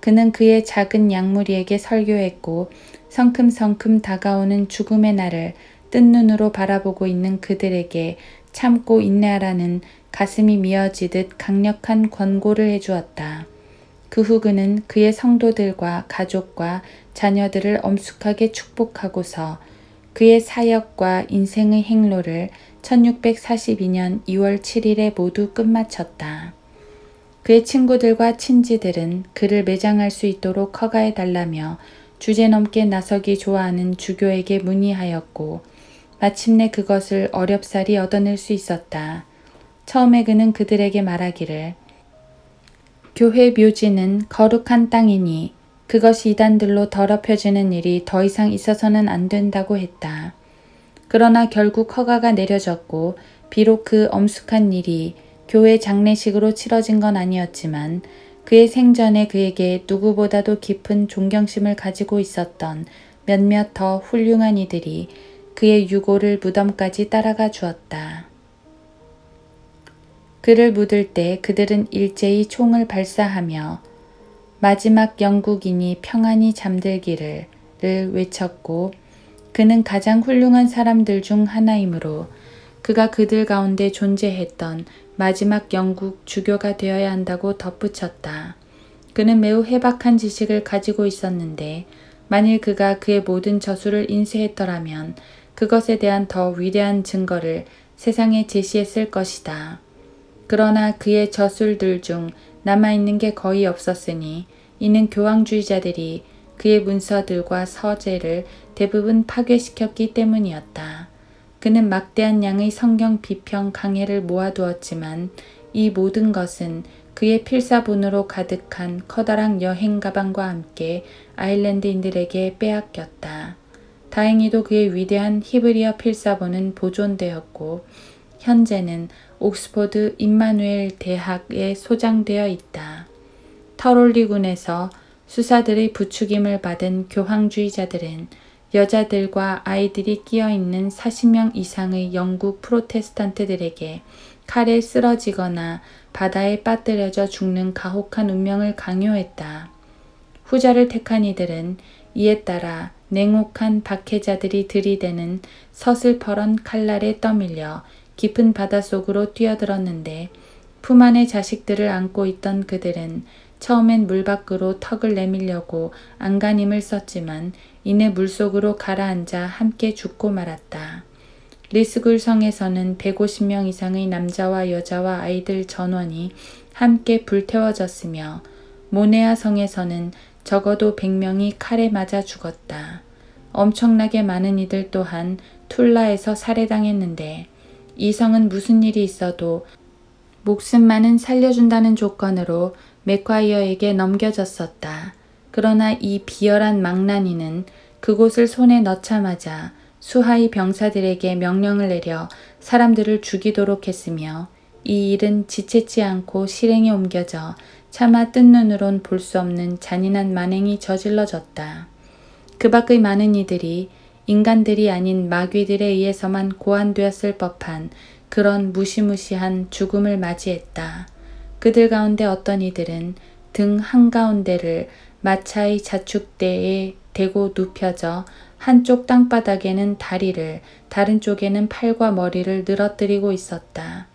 그는 그의 작은 양무리에게 설교했고 성큼성큼 다가오는 죽음의 날을 뜬 눈으로 바라보고 있는 그들에게 참고 인내하라는 가슴이 미어지듯 강력한 권고를 해주었다. 그 후 그는 그의 성도들과 가족과 자녀들을 엄숙하게 축복하고서 그의 사역과 인생의 행로를 1642년 2월 7일에 모두 끝마쳤다. 그의 친구들과 친지들은 그를 매장할 수 있도록 허가해 달라며 주제넘게 나서기 좋아하는 주교에게 문의하였고 마침내 그것을 어렵사리 얻어낼 수 있었다. 처음에 그는 그들에게 말하기를 교회 묘지는 거룩한 땅이니 그것이 이단들로 더럽혀지는 일이 더 이상 있어서는 안 된다고 했다. 그러나 결국 허가가 내려졌고 비록 그 엄숙한 일이 교회 장례식으로 치러진 건 아니었지만 그의 생전에 그에게 누구보다도 깊은 존경심을 가지고 있었던 몇몇 더 훌륭한 이들이 그의 유고를 무덤까지 따라가 주었다. 그를 묻을 때 그들은 일제히 총을 발사하며 마지막 영국인이 평안히 잠들기를 외쳤고 그는 가장 훌륭한 사람들 중 하나이므로 그가 그들 가운데 존재했던 마지막 영국 주교가 되어야 한다고 덧붙였다. 그는 매우 해박한 지식을 가지고 있었는데 만일 그가 그의 모든 저술을 인쇄했더라면 그것에 대한 더 위대한 증거를 세상에 제시했을 것이다. 그러나 그의 저술들 중 남아있는 게 거의 없었으니 이는 교황주의자들이 그의 문서들과 서재를 대부분 파괴시켰기 때문이었다. 그는 막대한 양의 성경 비평 강해를 모아두었지만 이 모든 것은 그의 필사본으로 가득한 커다란 여행 가방과 함께 아일랜드인들에게 빼앗겼다. 다행히도 그의 위대한 히브리어 필사본은 보존되었고 현재는 옥스포드 임마누엘 대학에 소장되어 있다. 터롤리군에서 수사들의 부추김을 받은 교황주의자들은 여자들과 아이들이 끼어있는 40명 이상의 영국 프로테스탄트들에게 칼에 쓰러지거나 바다에 빠뜨려져 죽는 가혹한 운명을 강요했다. 후자를 택한 이들은 이에 따라 냉혹한 박해자들이 들이대는 서슬퍼런 칼날에 떠밀려 깊은 바닷속으로 뛰어들었는데 품 안에 자식들을 안고 있던 그들은 처음엔 물 밖으로 턱을 내밀려고 안간힘을 썼지만 이내 물속으로 가라앉아 함께 죽고 말았다. 리스굴 성에서는 150명 이상의 남자와 여자와 아이들 전원이 함께 불태워졌으며 모네아 성에서는 적어도 100명이 칼에 맞아 죽었다. 엄청나게 많은 이들 또한 툴라에서 살해당했는데 이 성은 무슨 일이 있어도 목숨만은 살려준다는 조건으로 맥과이어에게 넘겨졌었다. 그러나 이 비열한 망나니는 그곳을 손에 넣자마자 수하의 병사들에게 명령을 내려 사람들을 죽이도록 했으며 이 일은 지체치 않고 실행에 옮겨져 차마 뜬 눈으론 볼 수 없는 잔인한 만행이 저질러졌다. 그 밖의 많은 이들이 인간들이 아닌 마귀들에 의해서만 고안되었을 법한 그런 무시무시한 죽음을 맞이했다. 그들 가운데 어떤 이들은 등 한가운데를 마차의 자축대에 대고 눕혀져 한쪽 땅바닥에는 다리를, 다른 쪽에는 팔과 머리를 늘어뜨리고 있었다.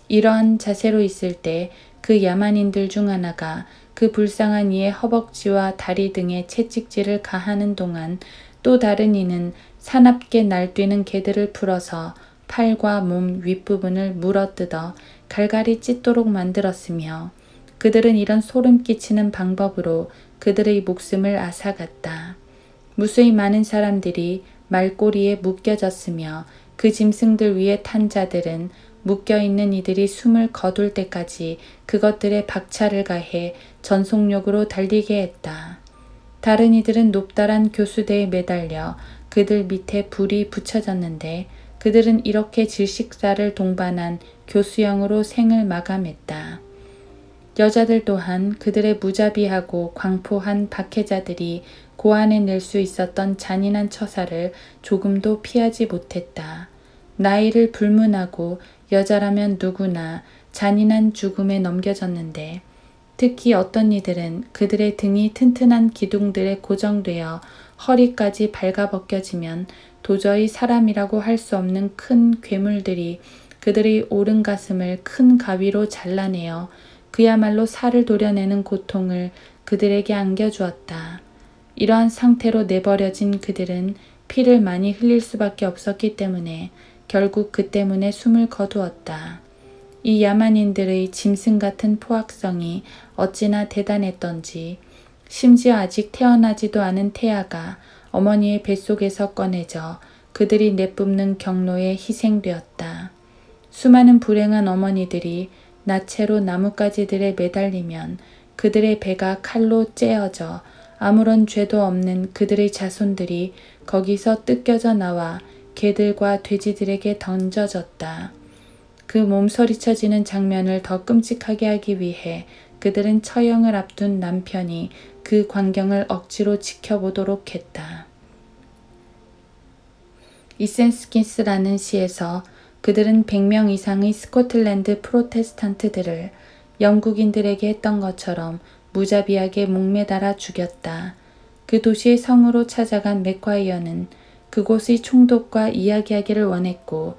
이러한 자세로 있을 때 그 야만인들 중 하나가 그 불쌍한 이의 허벅지와 다리 등에 채찍질을 가하는 동안 또 다른 이는 사납게 날뛰는 개들을 풀어서 팔과 몸 윗부분을 물어뜯어 갈갈이 찢도록 만들었으며 그들은 이런 소름 끼치는 방법으로 그들의 목숨을 앗아갔다. 무수히 많은 사람들이 말꼬리에 묶여졌으며 그 짐승들 위에 탄 자들은 묶여있는 이들이 숨을 거둘 때까지 그것들의 박차를 가해 전속력으로 달리게 했다. 다른 이들은 높다란 교수대에 매달려 그들 밑에 불이 붙여졌는데 그들은 이렇게 질식사를 동반한 교수형으로 생을 마감했다. 여자들 또한 그들의 무자비하고 광포한 박해자들이 고안해낼 수 있었던 잔인한 처사를 조금도 피하지 못했다. 나이를 불문하고 여자라면 누구나 잔인한 죽음에 넘겨졌는데 특히 어떤 이들은 그들의 등이 튼튼한 기둥들에 고정되어 허리까지 발가벗겨지면 도저히 사람이라고 할 수 없는 큰 괴물들이 그들의 오른 가슴을 큰 가위로 잘라내어 그야말로 살을 도려내는 고통을 그들에게 안겨주었다. 이러한 상태로 내버려진 그들은 피를 많이 흘릴 수밖에 없었기 때문에 결국 그 때문에 숨을 거두었다. 이 야만인들의 짐승 같은 포악성이 어찌나 대단했던지 심지어 아직 태어나지도 않은 태아가 어머니의 뱃속에서 꺼내져 그들이 내뿜는 경로에 희생되었다. 수많은 불행한 어머니들이 나체로 나뭇가지들에 매달리면 그들의 배가 칼로 째어져 아무런 죄도 없는 그들의 자손들이 거기서 뜯겨져 나와 개들과 돼지들에게 던져졌다. 그 몸서리쳐지는 장면을 더 끔찍하게 하기 위해 그들은 처형을 앞둔 남편이 그 광경을 억지로 지켜보도록 했다. 이센스키스라는 시에서 그들은 100명 이상의 스코틀랜드 프로테스탄트들을 영국인들에게 했던 것처럼 무자비하게 목매달아 죽였다. 그 도시의 성으로 찾아간 맥과이어는 그곳의 총독과 이야기하기를 원했고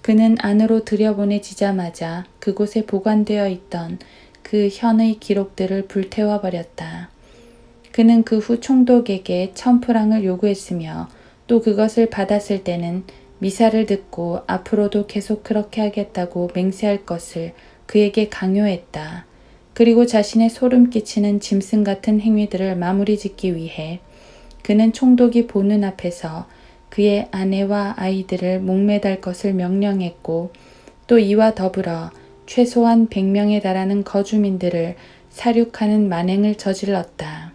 그는 안으로 들여보내지자마자 그곳에 보관되어 있던 그 현의 기록들을 불태워버렸다. 그는 그 후 총독에게 1000프랑을 요구했으며 또 그것을 받았을 때는 미사를 듣고 앞으로도 계속 그렇게 하겠다고 맹세할 것을 그에게 강요했다. 그리고 자신의 소름 끼치는 짐승 같은 행위들을 마무리 짓기 위해 그는 총독이 보는 앞에서 그의 아내와 아이들을 목매달 것을 명령했고 또 이와 더불어 최소한 100명에 달하는 거주민들을 살육하는 만행을 저질렀다.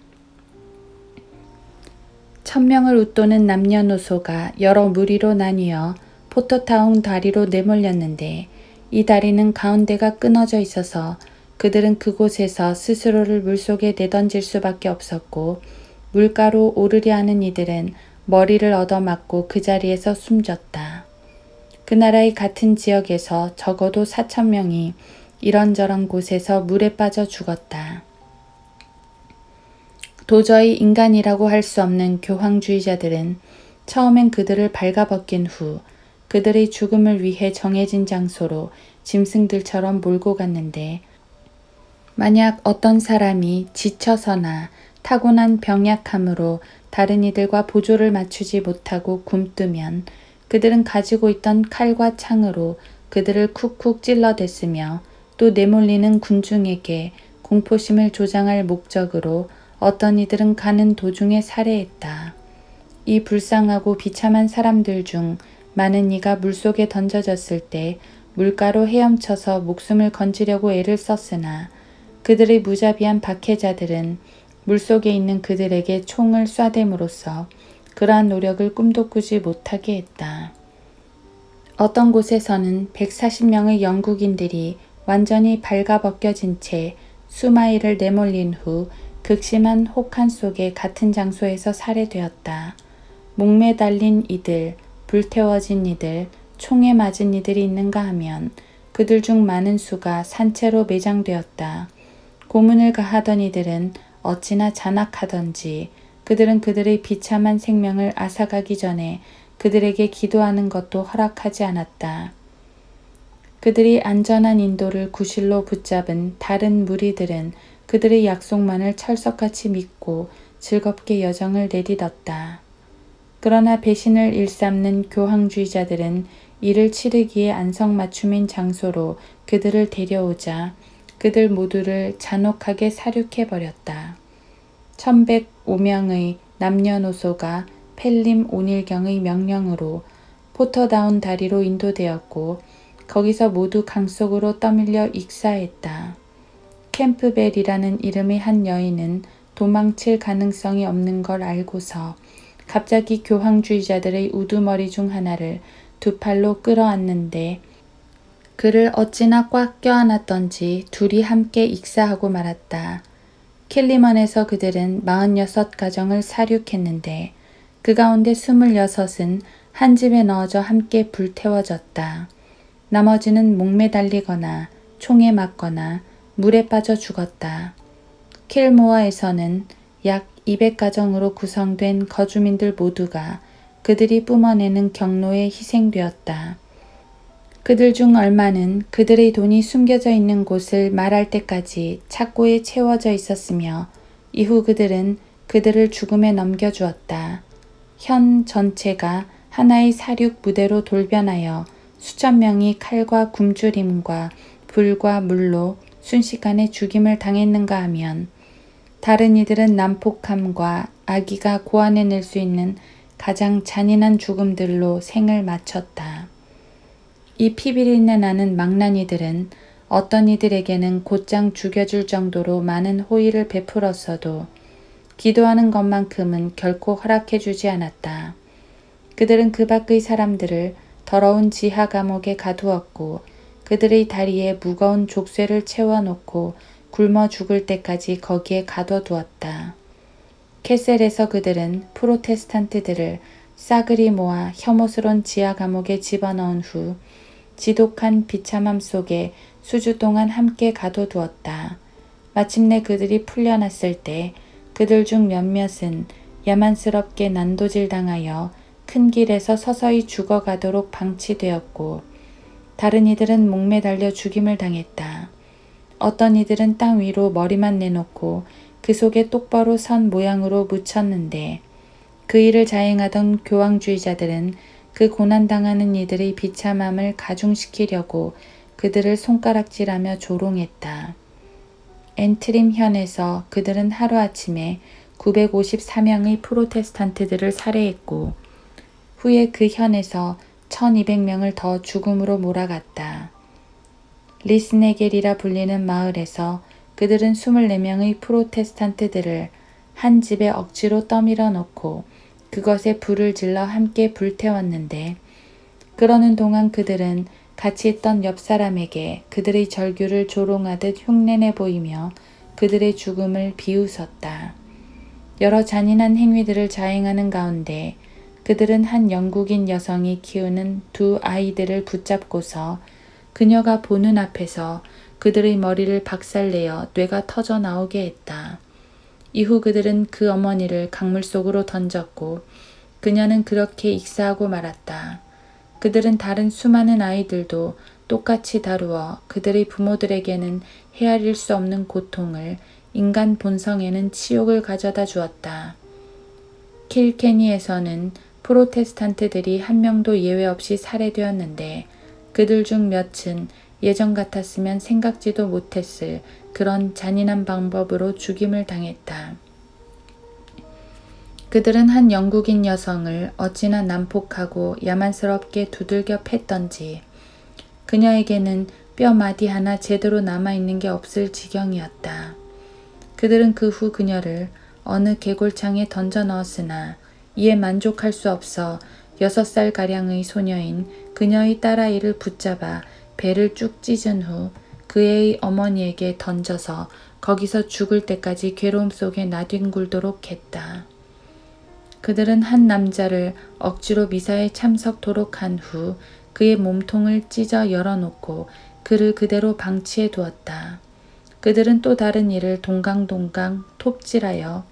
1000명을 웃도는 남녀노소가 여러 무리로 나뉘어 포토타운 다리로 내몰렸는데 이 다리는 가운데가 끊어져 있어서 그들은 그곳에서 스스로를 물속에 내던질 수밖에 없었고 물가로 오르려 하는 이들은 머리를 얻어맞고 그 자리에서 숨졌다. 그 나라의 같은 지역에서 적어도 4000명이 이런저런 곳에서 물에 빠져 죽었다. 도저히 인간이라고 할 수 없는 교황주의자들은 처음엔 그들을 발가벗긴 후 그들의 죽음을 위해 정해진 장소로 짐승들처럼 몰고 갔는데 만약 어떤 사람이 지쳐서나 타고난 병약함으로 다른 이들과 보조를 맞추지 못하고 굼뜨면 그들은 가지고 있던 칼과 창으로 그들을 쿡쿡 찔러댔으며 또 내몰리는 군중에게 공포심을 조장할 목적으로 어떤 이들은 가는 도중에 살해했다. 이 불쌍하고 비참한 사람들 중 많은 이가 물속에 던져졌을 때 물가로 헤엄쳐서 목숨을 건지려고 애를 썼으나 그들의 무자비한 박해자들은 물속에 있는 그들에게 총을 쏴댐으로써 그러한 노력을 꿈도 꾸지 못하게 했다. 어떤 곳에서는 140명의 영국인들이 완전히 발가벗겨진 채 수마일을 내몰린 후 극심한 혹한 속에 같은 장소에서 살해되었다. 목매 달린 이들, 불태워진 이들, 총에 맞은 이들이 있는가 하면 그들 중 많은 수가 산채로 매장되었다. 고문을 가하던 이들은 어찌나 잔악하던지 그들은 그들의 비참한 생명을 앗아가기 전에 그들에게 기도하는 것도 허락하지 않았다. 그들이 안전한 인도를 구실로 붙잡은 다른 무리들은 그들의 약속만을 철석같이 믿고 즐겁게 여정을 내딛었다. 그러나 배신을 일삼는 교황주의자들은 이를 치르기에 안성맞춤인 장소로 그들을 데려오자 그들 모두를 잔혹하게 살육해버렸다. 1105명의 남녀노소가 펠림 오닐경의 명령으로 포터다운 다리로 인도되었고 거기서 모두 강속으로 떠밀려 익사했다. 캠프벨이라는 이름의 한 여인은 도망칠 가능성이 없는 걸 알고서 갑자기 교황주의자들의 우두머리 중 하나를 두 팔로 끌어안는데 그를 어찌나 꽉 껴안았던지 둘이 함께 익사하고 말았다. 킬리먼에서 그들은 46가정을 살육했는데 그 가운데 26은 한 집에 넣어져 함께 불태워졌다. 나머지는 목매달리거나 총에 맞거나 물에 빠져 죽었다. 킬모어에서는 약 200가정으로 구성된 거주민들 모두가 그들이 뿜어내는 경로에 희생되었다. 그들 중 얼마는 그들의 돈이 숨겨져 있는 곳을 말할 때까지 착고에 채워져 있었으며 이후 그들은 그들을 죽음에 넘겨주었다. 현 전체가 하나의 사륙 무대로 돌변하여 수천 명이 칼과 굶주림과 불과 물로 순식간에 죽임을 당했는가 하면 다른 이들은 난폭함과 악의가 고안해낼 수 있는 가장 잔인한 죽음들로 생을 마쳤다. 이 피비린내 나는 망나니들은 어떤 이들에게는 곧장 죽여줄 정도로 많은 호의를 베풀었어도 기도하는 것만큼은 결코 허락해주지 않았다. 그들은 그 밖의 사람들을 더러운 지하 감옥에 가두었고 그들의 다리에 무거운 족쇄를 채워놓고 굶어 죽을 때까지 거기에 가둬두었다. 캐셀에서 그들은 프로테스탄트들을 싸그리 모아 혐오스런 지하 감옥에 집어넣은 후 지독한 비참함 속에 수주 동안 함께 가둬두었다. 마침내 그들이 풀려났을 때 그들 중 몇몇은 야만스럽게 난도질당하여 큰 길에서 서서히 죽어가도록 방치되었고 다른 이들은 목매 달려 죽임을 당했다. 어떤 이들은 땅 위로 머리만 내놓고 그 속에 똑바로 선 모양으로 묻혔는데 그 일을 자행하던 교황주의자들은 그 고난당하는 이들의 비참함을 가중시키려고 그들을 손가락질하며 조롱했다. 엔트림 현에서 그들은 하루아침에 954명의 프로테스탄트들을 살해했고 후에 그 현에서 1200명을 더 죽음으로 몰아갔다. 리스네겔이라 불리는 마을에서 그들은 24명의 프로테스탄트들을 한 집에 억지로 떠밀어 놓고 그것에 불을 질러 함께 불태웠는데 그러는 동안 그들은 같이 있던 옆 사람에게 그들의 절규를 조롱하듯 흉내내 보이며 그들의 죽음을 비웃었다. 여러 잔인한 행위들을 자행하는 가운데 그들은 한 영국인 여성이 키우는 두 아이들을 붙잡고서 그녀가 보는 앞에서 그들의 머리를 박살내어 뇌가 터져 나오게 했다. 이후 그들은 그 어머니를 강물 속으로 던졌고 그녀는 그렇게 익사하고 말았다. 그들은 다른 수많은 아이들도 똑같이 다루어 그들의 부모들에게는 헤아릴 수 없는 고통을, 인간 본성에는 치욕을 가져다 주었다. 킬케니에서는 프로테스탄트들이 한 명도 예외 없이 살해되었는데 그들 중 몇은 예전 같았으면 생각지도 못했을 그런 잔인한 방법으로 죽임을 당했다. 그들은 한 영국인 여성을 어찌나 난폭하고 야만스럽게 두들겨 팼던지 그녀에게는 뼈 마디 하나 제대로 남아있는 게 없을 지경이었다. 그들은 그 후 그녀를 어느 개골창에 던져 넣었으나 이에 만족할 수 없어 6살가량의 소녀인 그녀의 딸아이를 붙잡아 배를 쭉 찢은 후 그 애의 어머니에게 던져서 거기서 죽을 때까지 괴로움 속에 나뒹굴도록 했다. 그들은 한 남자를 억지로 미사에 참석토록 한 후 그의 몸통을 찢어 열어놓고 그를 그대로 방치해 두었다. 그들은 또 다른 이를 동강동강 톱질하여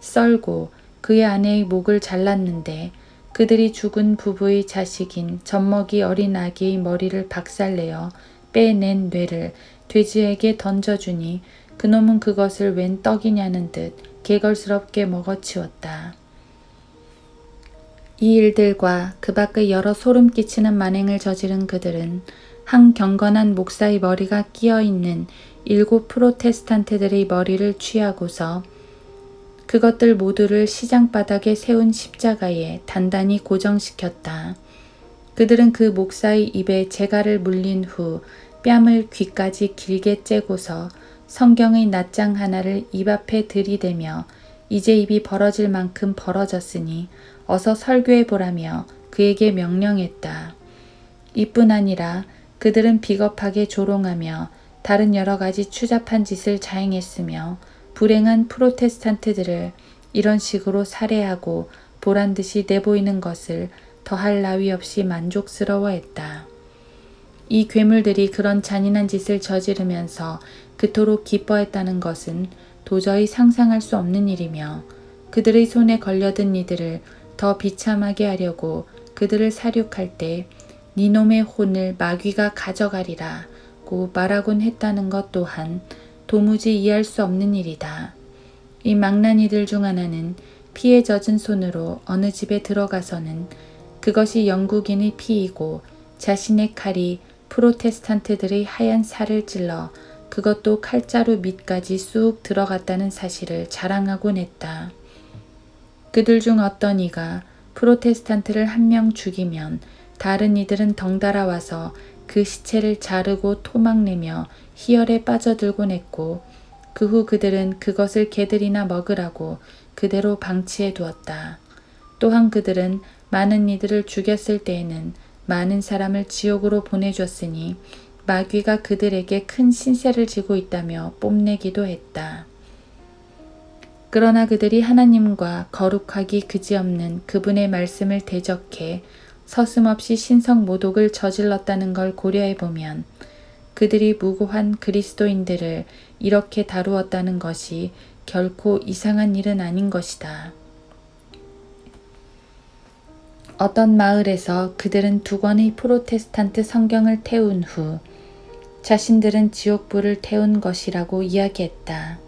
썰고 그의 아내의 목을 잘랐는데 그들이 죽은 부부의 자식인 젖먹이 어린 아기의 머리를 박살내어 빼낸 뇌를 돼지에게 던져주니 그놈은 그것을 웬 떡이냐는 듯 개걸스럽게 먹어치웠다. 이 일들과 그 밖의 여러 소름 끼치는 만행을 저지른 그들은 한 경건한 목사의 머리가 끼어있는 7 프로테스탄트들의 머리를 취하고서 그것들 모두를 시장 바닥에 세운 십자가에 단단히 고정시켰다. 그들은 그 목사의 입에 재갈을 물린 후 뺨을 귀까지 길게 째고서 성경의 낱장 하나를 입 앞에 들이대며 이제 입이 벌어질 만큼 벌어졌으니 어서 설교해 보라며 그에게 명령했다. 이뿐 아니라 그들은 비겁하게 조롱하며 다른 여러 가지 추잡한 짓을 자행했으며 불행한 프로테스탄트들을 이런 식으로 살해하고 보란듯이 내보이는 것을 더할 나위 없이 만족스러워했다. 이 괴물들이 그런 잔인한 짓을 저지르면서 그토록 기뻐했다는 것은 도저히 상상할 수 없는 일이며 그들의 손에 걸려든 이들을 더 비참하게 하려고 그들을 사륙할 때 니놈의 혼을 마귀가 가져가리라고 말하곤 했다는 것 또한 도무지 이해할 수 없는 일이다. 이 망나니들 중 하나는 피에 젖은 손으로 어느 집에 들어가서는 그것이 영국인의 피이고 자신의 칼이 프로테스탄트들의 하얀 살을 찔러 그것도 칼자루 밑까지 쑥 들어갔다는 사실을 자랑하곤 했다. 그들 중 어떤 이가 프로테스탄트를 한 명 죽이면 다른 이들은 덩달아 와서 그 시체를 자르고 토막내며 희열에 빠져들곤 했고 그 후 그들은 그것을 개들이나 먹으라고 그대로 방치해 두었다. 또한 그들은 많은 이들을 죽였을 때에는 많은 사람을 지옥으로 보내줬으니 마귀가 그들에게 큰 신세를 지고 있다며 뽐내기도 했다. 그러나 그들이 하나님과 거룩하기 그지없는 그분의 말씀을 대적해 서슴없이 신성 모독을 저질렀다는 걸 고려해보면 그들이 무고한 그리스도인들을 이렇게 다루었다는 것이 결코 이상한 일은 아닌 것이다. 어떤 마을에서 그들은 2권의 프로테스탄트 성경을 태운 후 자신들은 지옥불을 태운 것이라고 이야기했다.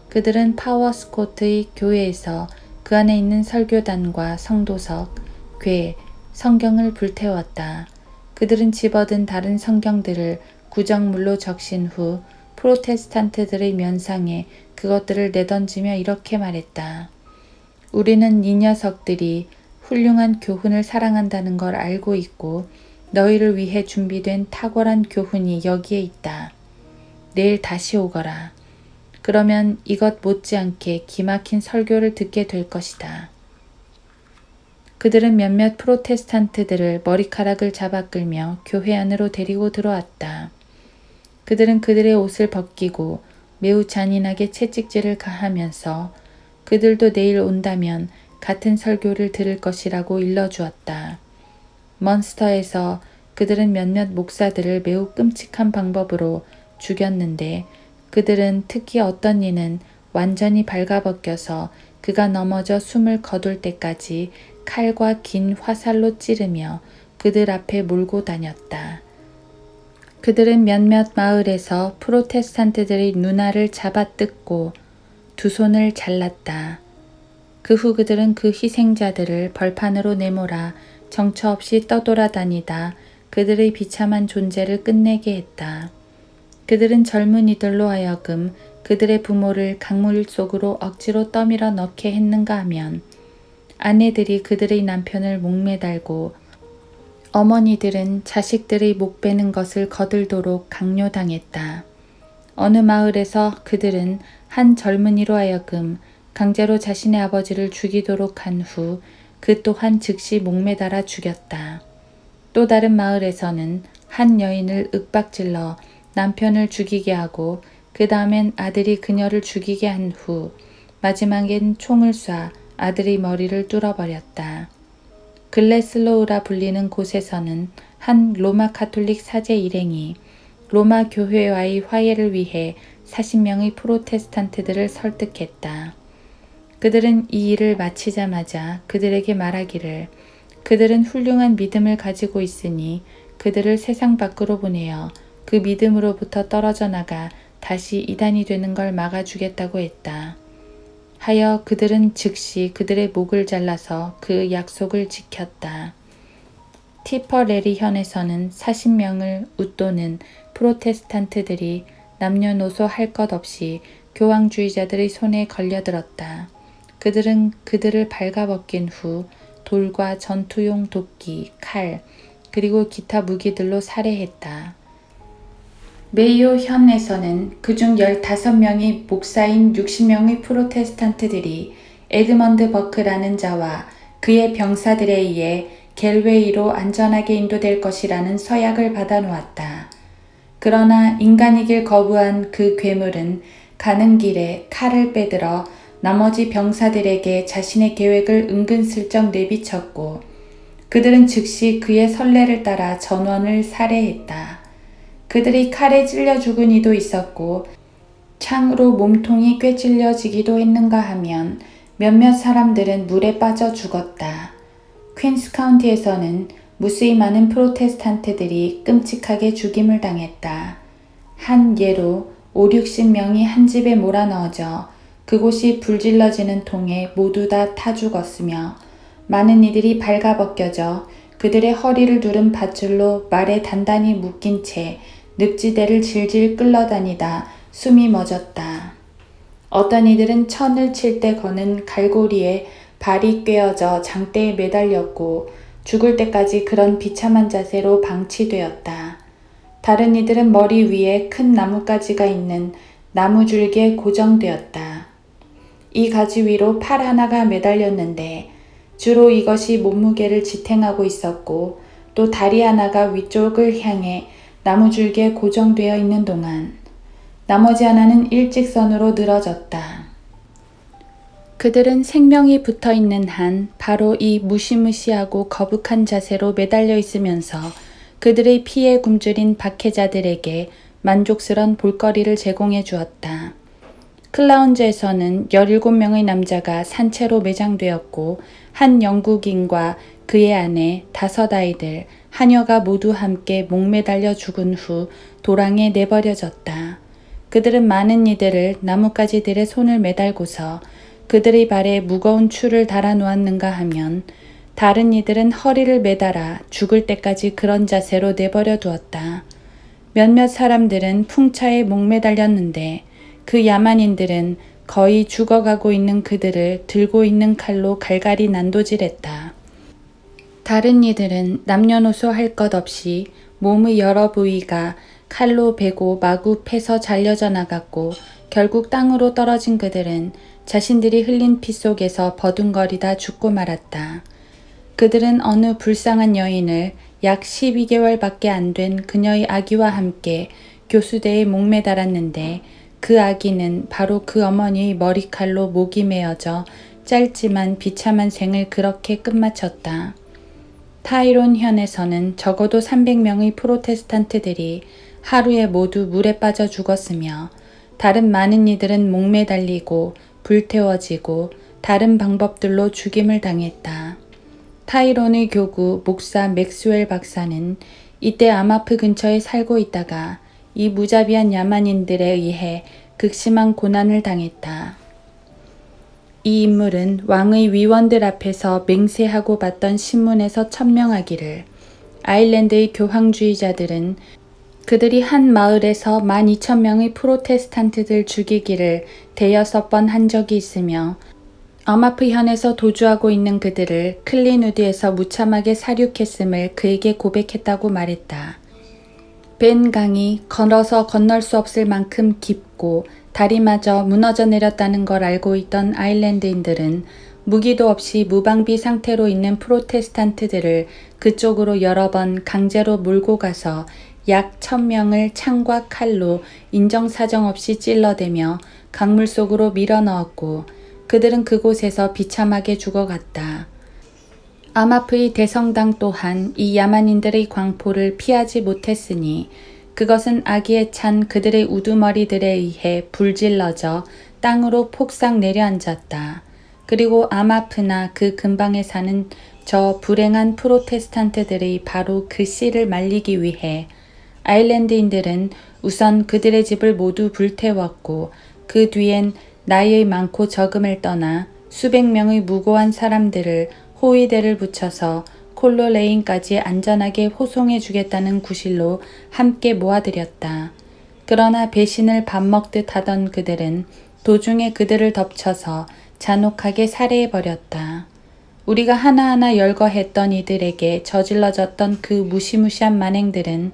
그들은 파워스코트의 교회에서 그 안에 있는 설교단과 성도석, 궤, 성경을 불태웠다. 그들은 집어든 다른 성경들을 구정물로 적신 후 프로테스탄트들의 면상에 그것들을 내던지며 이렇게 말했다. 우리는 이 녀석들이 훌륭한 교훈을 사랑한다는 걸 알고 있고 너희를 위해 준비된 탁월한 교훈이 여기에 있다. 내일 다시 오거라. 그러면 이것 못지않게 기막힌 설교를 듣게 될 것이다. 그들은 몇몇 프로테스탄트들을 머리카락을 잡아 끌며 교회 안으로 데리고 들어왔다. 그들은 그들의 옷을 벗기고 매우 잔인하게 채찍질을 가하면서 그들도 내일 온다면 같은 설교를 들을 것이라고 일러주었다. 먼스터에서 그들은 몇몇 목사들을 매우 끔찍한 방법으로 죽였는데 그들은 특히 어떤 이는 완전히 발가벗겨서 그가 넘어져 숨을 거둘 때까지 칼과 긴 화살로 찌르며 그들 앞에 몰고 다녔다. 그들은 몇몇 마을에서 프로테스탄트들의 누나를 잡아뜯고 2 손을 잘랐다. 그 후 그들은 그 희생자들을 벌판으로 내몰아 정처 없이 떠돌아다니다 그들의 비참한 존재를 끝내게 했다. 그들은 젊은이들로 하여금 그들의 부모를 강물 속으로 억지로 떠밀어 넣게 했는가 하면 아내들이 그들의 남편을 목매달고 어머니들은 자식들의 목 베는 것을 거들도록 강요당했다. 어느 마을에서 그들은 한 젊은이로 하여금 강제로 자신의 아버지를 죽이도록 한 후 그 또한 즉시 목매달아 죽였다. 또 다른 마을에서는 한 여인을 윽박질러 남편을 죽이게 하고 그 다음엔 아들이 그녀를 죽이게 한 후 마지막엔 총을 쏴 아들의 머리를 뚫어버렸다. 글래슬로우라 불리는 곳에서는 한 로마 카톨릭 사제 일행이 로마 교회와의 화해를 위해 40명의 프로테스탄트들을 설득했다. 그들은 이 일을 마치자마자 그들에게 말하기를 그들은 훌륭한 믿음을 가지고 있으니 그들을 세상 밖으로 보내어 그 믿음으로부터 떨어져 나가 다시 이단이 되는 걸 막아주겠다고 했다. 하여 그들은 즉시 그들의 목을 잘라서 그 약속을 지켰다. 티퍼레리 현에서는 40명을 웃도는 프로테스탄트들이 남녀노소 할 것 없이 교황주의자들의 손에 걸려들었다. 그들은 그들을 발가벗긴 후 돌과 전투용 도끼, 칼, 그리고 기타 무기들로 살해했다. 메이오 현에서는 그중 15명의 목사인 60명의 프로테스탄트들이 에드먼드 버크라는 자와 그의 병사들에 의해 갤웨이로 안전하게 인도될 것이라는 서약을 받아놓았다. 그러나 인간이길 거부한 그 괴물은 가는 길에 칼을 빼들어 나머지 병사들에게 자신의 계획을 은근슬쩍 내비쳤고 그들은 즉시 그의 선례를 따라 전원을 살해했다. 그들이 칼에 찔려 죽은 이도 있었고 창으로 몸통이 꿰찔려지기도 했는가 하면 몇몇 사람들은 물에 빠져 죽었다. 퀸스 카운티에서는 무수히 많은 프로테스탄트들이 끔찍하게 죽임을 당했다. 한 예로 50-60명이 한 집에 몰아넣어져 그곳이 불질러지는 통에 모두 다 타 죽었으며 많은 이들이 발가벗겨져 그들의 허리를 두른 밧줄로 말에 단단히 묶인 채 늪지대를 질질 끌러다니다 숨이 멎었다. 어떤 이들은 천을 칠 때 거는 갈고리에 발이 꿰어져 장대에 매달렸고 죽을 때까지 그런 비참한 자세로 방치되었다. 다른 이들은 머리 위에 큰 나뭇가지가 있는 나무줄기에 고정되었다. 이 가지 위로 팔 하나가 매달렸는데 주로 이것이 몸무게를 지탱하고 있었고 또 다리 하나가 위쪽을 향해 나무줄기에 고정되어 있는 동안 나머지 하나는 일직선으로 늘어졌다. 그들은 생명이 붙어있는 한 바로 이 무시무시하고 거북한 자세로 매달려 있으면서 그들의 피에 굶주린 박해자들에게 만족스런 볼거리를 제공해 주었다. 클라운즈에서는 17명의 남자가 산채로 매장되었고 한 영국인과 그의 아내, 5 아이들, 하녀가 모두 함께 목매달려 죽은 후 도랑에 내버려졌다. 그들은 많은 이들을 나뭇가지들의 손을 매달고서 그들의 발에 무거운 추를 달아 놓았는가 하면 다른 이들은 허리를 매달아 죽을 때까지 그런 자세로 내버려 두었다. 몇몇 사람들은 풍차에 목매달렸는데 그 야만인들은 거의 죽어가고 있는 그들을 들고 있는 칼로 갈갈이 난도질했다. 다른 이들은 남녀노소 할 것 없이 몸의 여러 부위가 칼로 베고 마구 패서 잘려져 나갔고 결국 땅으로 떨어진 그들은 자신들이 흘린 피 속에서 버둥거리다 죽고 말았다. 그들은 어느 불쌍한 여인을 약 12개월밖에 안 된 그녀의 아기와 함께 교수대에 목매달았는데 그 아기는 바로 그 어머니의 머리칼로 목이 메어져 짧지만 비참한 생을 그렇게 끝마쳤다. 타이론 현에서는 적어도 300명의 프로테스탄트들이 하루에 모두 물에 빠져 죽었으며 다른 많은 이들은 목매달리고 불태워지고 다른 방법들로 죽임을 당했다. 타이론의 교구 목사 맥스웰 박사는 이때 아마프 근처에 살고 있다가 이 무자비한 야만인들에 의해 극심한 고난을 당했다. 이 인물은 왕의 위원들 앞에서 맹세하고 받던 신문에서 천명하기를 아일랜드의 교황주의자들은 그들이 한 마을에서 12,000명의 프로테스탄트들 죽이기를 대여섯 번 한 적이 있으며 아마프 현에서 도주하고 있는 그들을 클리누드에서 무참하게 살육했음을 그에게 고백했다고 말했다. 벤 강이 걸어서 건널 수 없을 만큼 깊고 다리마저 무너져 내렸다는 걸 알고 있던 아일랜드인들은 무기도 없이 무방비 상태로 있는 프로테스탄트들을 그쪽으로 여러 번 강제로 몰고 가서 약 1,000명을 창과 칼로 인정사정 없이 찔러대며 강물 속으로 밀어넣었고 그들은 그곳에서 비참하게 죽어갔다. 아마프의 대성당 또한 이 야만인들의 광포를 피하지 못했으니 그것은 아기에 찬 그들의 우두머리들에 의해 불질러져 땅으로 폭삭 내려앉았다. 그리고 아마프나 그 근방에 사는 저 불행한 프로테스탄트들의 바로 그 씨를 말리기 위해 아일랜드인들은 우선 그들의 집을 모두 불태웠고 그 뒤엔 나이의 많고 적음을 떠나 수백 명의 무고한 사람들을 호위대를 붙여서 콜로레인까지 안전하게 호송해 주겠다는 구실로 함께 모아들였다. 그러나 배신을 밥 먹듯 하던 그들은 도중에 그들을 덮쳐서 잔혹하게 살해해버렸다. 우리가 하나하나 열거했던 이들에게 저질러졌던 그 무시무시한 만행들은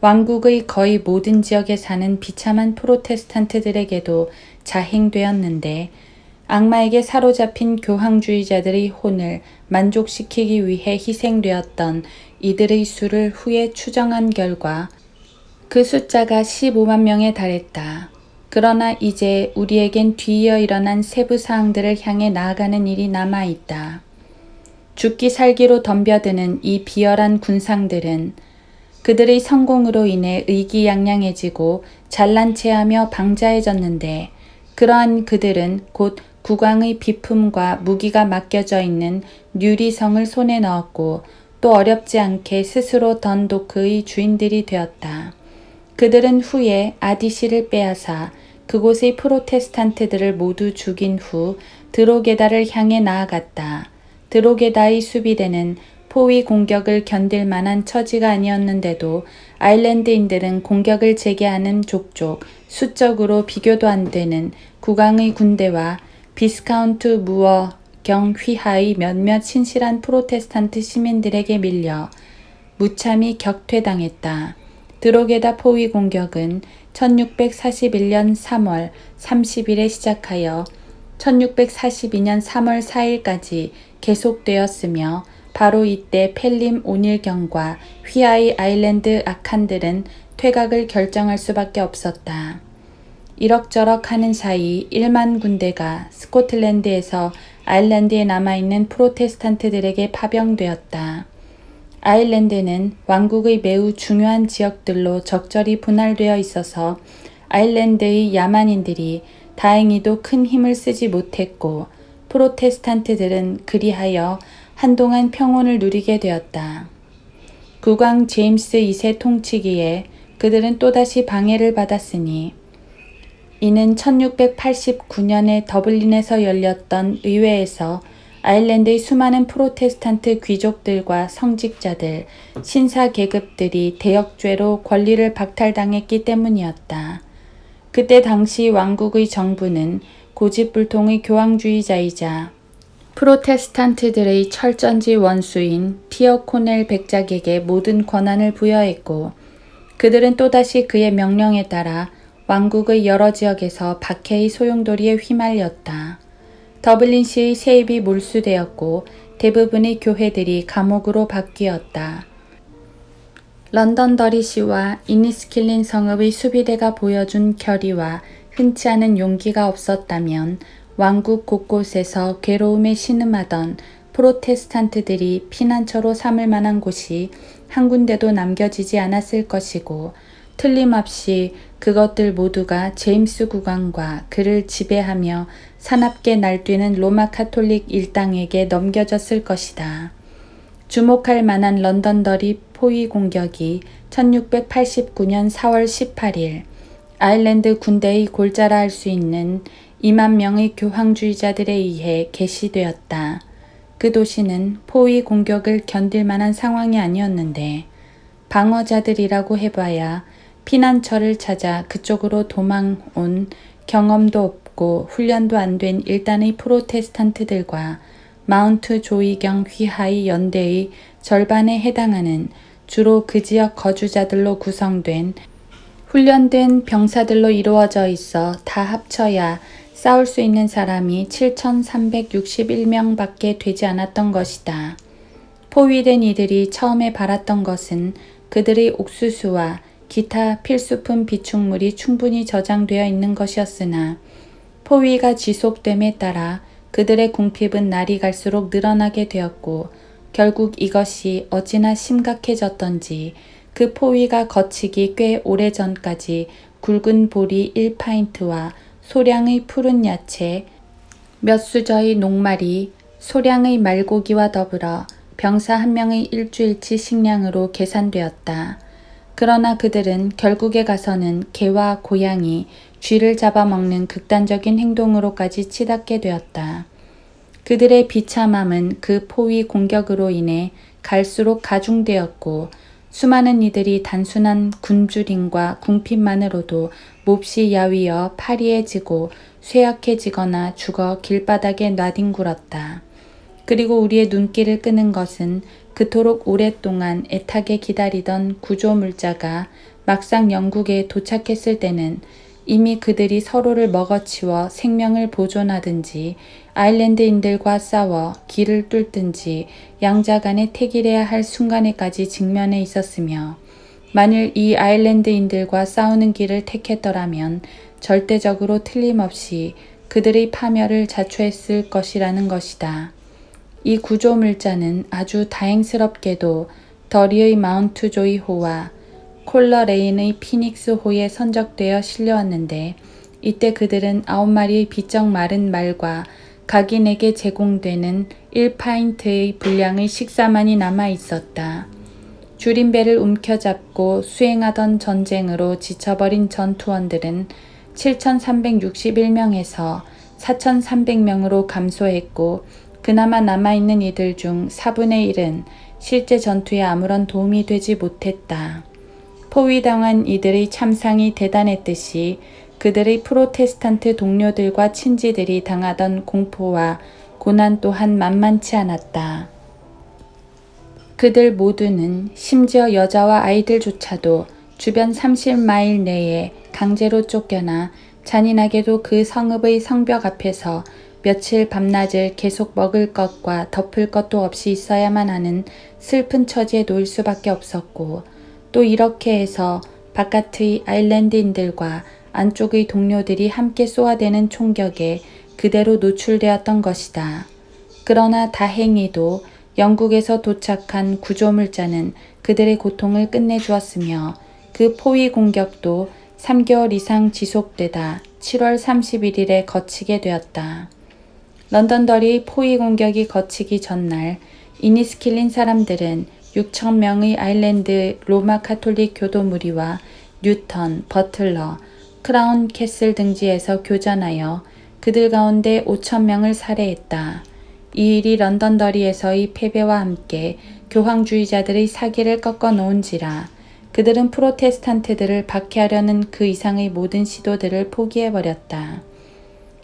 왕국의 거의 모든 지역에 사는 비참한 프로테스탄트들에게도 자행되었는데 악마에게 사로잡힌 교황주의자들의 혼을 만족시키기 위해 희생되었던 이들의 수를 후에 추정한 결과 그 숫자가 15만 명에 달했다. 그러나 이제 우리에겐 뒤이어 일어난 세부 사항들을 향해 나아가는 일이 남아있다. 죽기 살기로 덤벼드는 이 비열한 군상들은 그들의 성공으로 인해 의기양양해지고 잘난 체하며 방자해졌는데 그러한 그들은 곧 국왕의 비품과 무기가 맡겨져 있는 뉴리성을 손에 넣었고 또 어렵지 않게 스스로 던도크의 주인들이 되었다. 그들은 후에 아디시를 빼앗아 그곳의 프로테스탄트들을 모두 죽인 후 드로게다를 향해 나아갔다. 드로게다의 수비대는 포위 공격을 견딜 만한 처지가 아니었는데도 아일랜드인들은 공격을 재개하는 족족 수적으로 비교도 안 되는 국왕의 군대와 비스카운트 무어 경 휘하의 몇몇 신실한 프로테스탄트 시민들에게 밀려 무참히 격퇴당했다. 드로게다 포위 공격은 1641년 3월 30일에 시작하여 1642년 3월 4일까지 계속되었으며 바로 이때 펠림 오닐경과 휘하의 아일랜드 아칸들은 퇴각을 결정할 수밖에 없었다. 이럭저럭 하는 사이 1만 군대가 스코틀랜드에서 아일랜드에 남아있는 프로테스탄트들에게 파병되었다. 아일랜드는 왕국의 매우 중요한 지역들로 적절히 분할되어 있어서 아일랜드의 야만인들이 다행히도 큰 힘을 쓰지 못했고 프로테스탄트들은 그리하여 한동안 평온을 누리게 되었다. 국왕 제임스 2세 통치기에 그들은 또다시 방해를 받았으니 이는 1689년에 더블린에서 열렸던 의회에서 아일랜드의 수많은 프로테스탄트 귀족들과 성직자들, 신사계급들이 대역죄로 권리를 박탈당했기 때문이었다. 그때 당시 왕국의 정부는 고집불통의 교황주의자이자 프로테스탄트들의 철전지 원수인 티어코넬 백작에게 모든 권한을 부여했고 그들은 또다시 그의 명령에 따라 왕국의 여러 지역에서 박해의 소용돌이에 휘말렸다. 더블린시의 세입이 몰수되었고 대부분의 교회들이 감옥으로 바뀌었다. 런던더리시와 이니스킬린 성읍의 수비대가 보여준 결의와 흔치 않은 용기가 없었다면 왕국 곳곳에서 괴로움에 신음하던 프로테스탄트들이 피난처로 삼을 만한 곳이 한 군데도 남겨지지 않았을 것이고 틀림없이 그것들 모두가 제임스 국왕과 그를 지배하며 사납게 날뛰는 로마 카톨릭 일당에게 넘겨졌을 것이다. 주목할 만한 런던더리 포위 공격이 1689년 4월 18일 아일랜드 군대의 골자라 할 수 있는 2만 명의 교황주의자들에 의해 개시되었다. 그 도시는 포위 공격을 견딜 만한 상황이 아니었는데 방어자들이라고 해봐야 피난처를 찾아 그쪽으로 도망온 경험도 없고 훈련도 안 된 일단의 프로테스탄트들과 마운트 조이경 휘하의 연대의 절반에 해당하는 주로 그 지역 거주자들로 구성된 훈련된 병사들로 이루어져 있어 다 합쳐야 싸울 수 있는 사람이 7,361명 밖에 되지 않았던 것이다. 포위된 이들이 처음에 바랐던 것은 그들의 옥수수와 기타 필수품 비축물이 충분히 저장되어 있는 것이었으나 포위가 지속됨에 따라 그들의 궁핍은 날이 갈수록 늘어나게 되었고 결국 이것이 어찌나 심각해졌던지 그 포위가 거치기 꽤 오래전까지 굵은 보리 1파인트와 소량의 푸른 야채, 몇 수저의 녹말이 소량의 말고기와 더불어 병사 한 명의 일주일치 식량으로 계산되었다. 그러나 그들은 결국에 가서는 개와 고양이, 쥐를 잡아먹는 극단적인 행동으로까지 치닫게 되었다. 그들의 비참함은 그 포위 공격으로 인해 갈수록 가중되었고 수많은 이들이 단순한 굶주림과 궁핍만으로도 몹시 야위어 파리해지고 쇠약해지거나 죽어 길바닥에 나뒹굴었다. 그리고 우리의 눈길을 끄는 것은 그토록 오랫동안 애타게 기다리던 구조물자가 막상 영국에 도착했을 때는 이미 그들이 서로를 먹어치워 생명을 보존하든지 아일랜드인들과 싸워 길을 뚫든지 양자간에 택일해야 할 순간에까지 직면해 있었으며 만일 이 아일랜드인들과 싸우는 길을 택했더라면 절대적으로 틀림없이 그들의 파멸을 자초했을 것이라는 것이다. 이 구조물자는 아주 다행스럽게도 더리의 마운트 조이 호와 콜러레인의 피닉스 호에 선적되어 실려왔는데 이때 그들은 9마리의 비쩍 마른 말과 각인에게 제공되는 1파인트의 분량의 식사만이 남아 있었다. 줄인 배를 움켜잡고 수행하던 전쟁으로 지쳐버린 전투원들은 7,361명에서 4,300명으로 감소했고 그나마 남아있는 이들 중 4분의 1은 실제 전투에 아무런 도움이 되지 못했다. 포위당한 이들의 참상이 대단했듯이 그들의 프로테스탄트 동료들과 친지들이 당하던 공포와 고난 또한 만만치 않았다. 그들 모두는 심지어 여자와 아이들조차도 주변 30마일 내에 강제로 쫓겨나 잔인하게도 그 성읍의 성벽 앞에서 며칠 밤낮을 계속 먹을 것과 덮을 것도 없이 있어야만 하는 슬픈 처지에 놓일 수밖에 없었고 또 이렇게 해서 바깥의 아일랜드인들과 안쪽의 동료들이 함께 쏘아대는 총격에 그대로 노출되었던 것이다. 그러나 다행히도 영국에서 도착한 구조물자는 그들의 고통을 끝내주었으며 그 포위 공격도 3개월 이상 지속되다 7월 31일에 거치게 되었다. 런던더리의 포위 공격이 거치기 전날 이니스킬린 사람들은 6,000명의 아일랜드 로마 카톨릭 교도 무리와 뉴턴, 버틀러, 크라운 캐슬 등지에서 교전하여 그들 가운데 5,000명을 살해했다. 이 일이 런던더리에서의 패배와 함께 교황주의자들의 사기를 꺾어 놓은지라 그들은 프로테스탄트들을 박해하려는 그 이상의 모든 시도들을 포기해버렸다.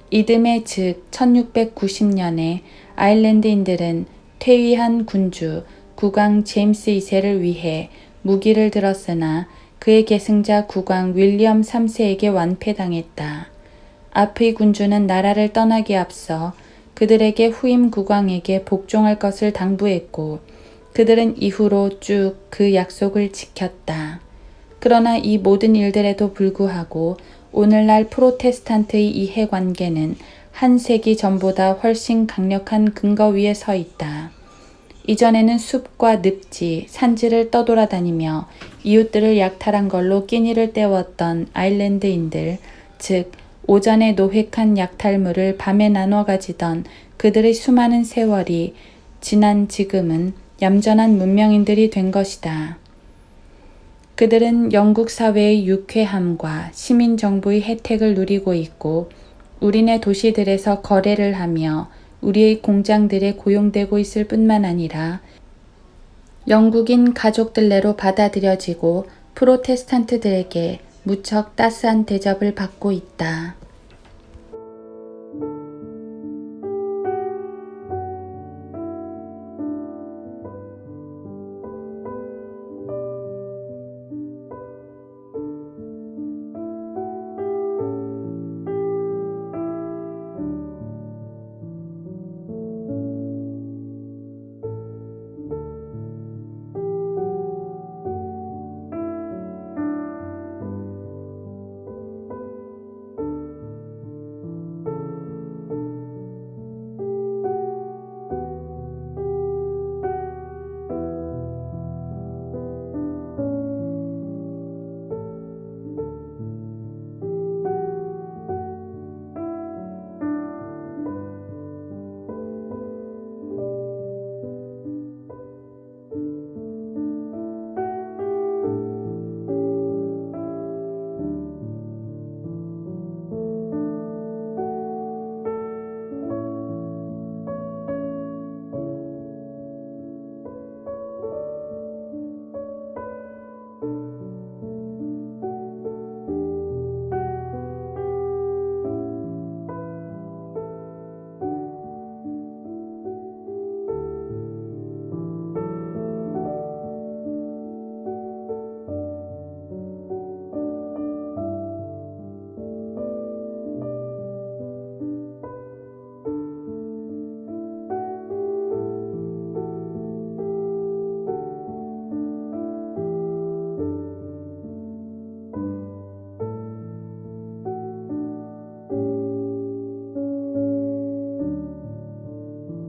이듬해 즉 1690년에 아일랜드인들은 퇴위한 군주 국왕 제임스 2세를 위해 무기를 들었으나 그의 계승자 국왕 윌리엄 3세에게 완패당했다. 앞의 군주는 나라를 떠나기에 앞서 그들에게 후임 국왕에게 복종할 것을 당부했고 그들은 이후로 쭉 그 약속을 지켰다. 그러나 이 모든 일들에도 불구하고 오늘날 프로테스탄트의 이해관계는 한 세기 전보다 훨씬 강력한 근거 위에 서 있다. 이전에는 숲과 늪지, 산지를 떠돌아다니며 이웃들을 약탈한 걸로 끼니를 때웠던 아일랜드인들, 즉 오전에 노획한 약탈물을 밤에 나눠 가지던 그들의 수많은 세월이 지난 지금은 얌전한 문명인들이 된 것이다. 그들은 영국 사회의 유쾌함과 시민 정부의 혜택을 누리고 있고 우리네 도시들에서 거래를 하며 우리의 공장들에 고용되고 있을 뿐만 아니라 영국인 가족들내로 받아들여지고 프로테스탄트들에게 무척 따스한 대접을 받고 있다.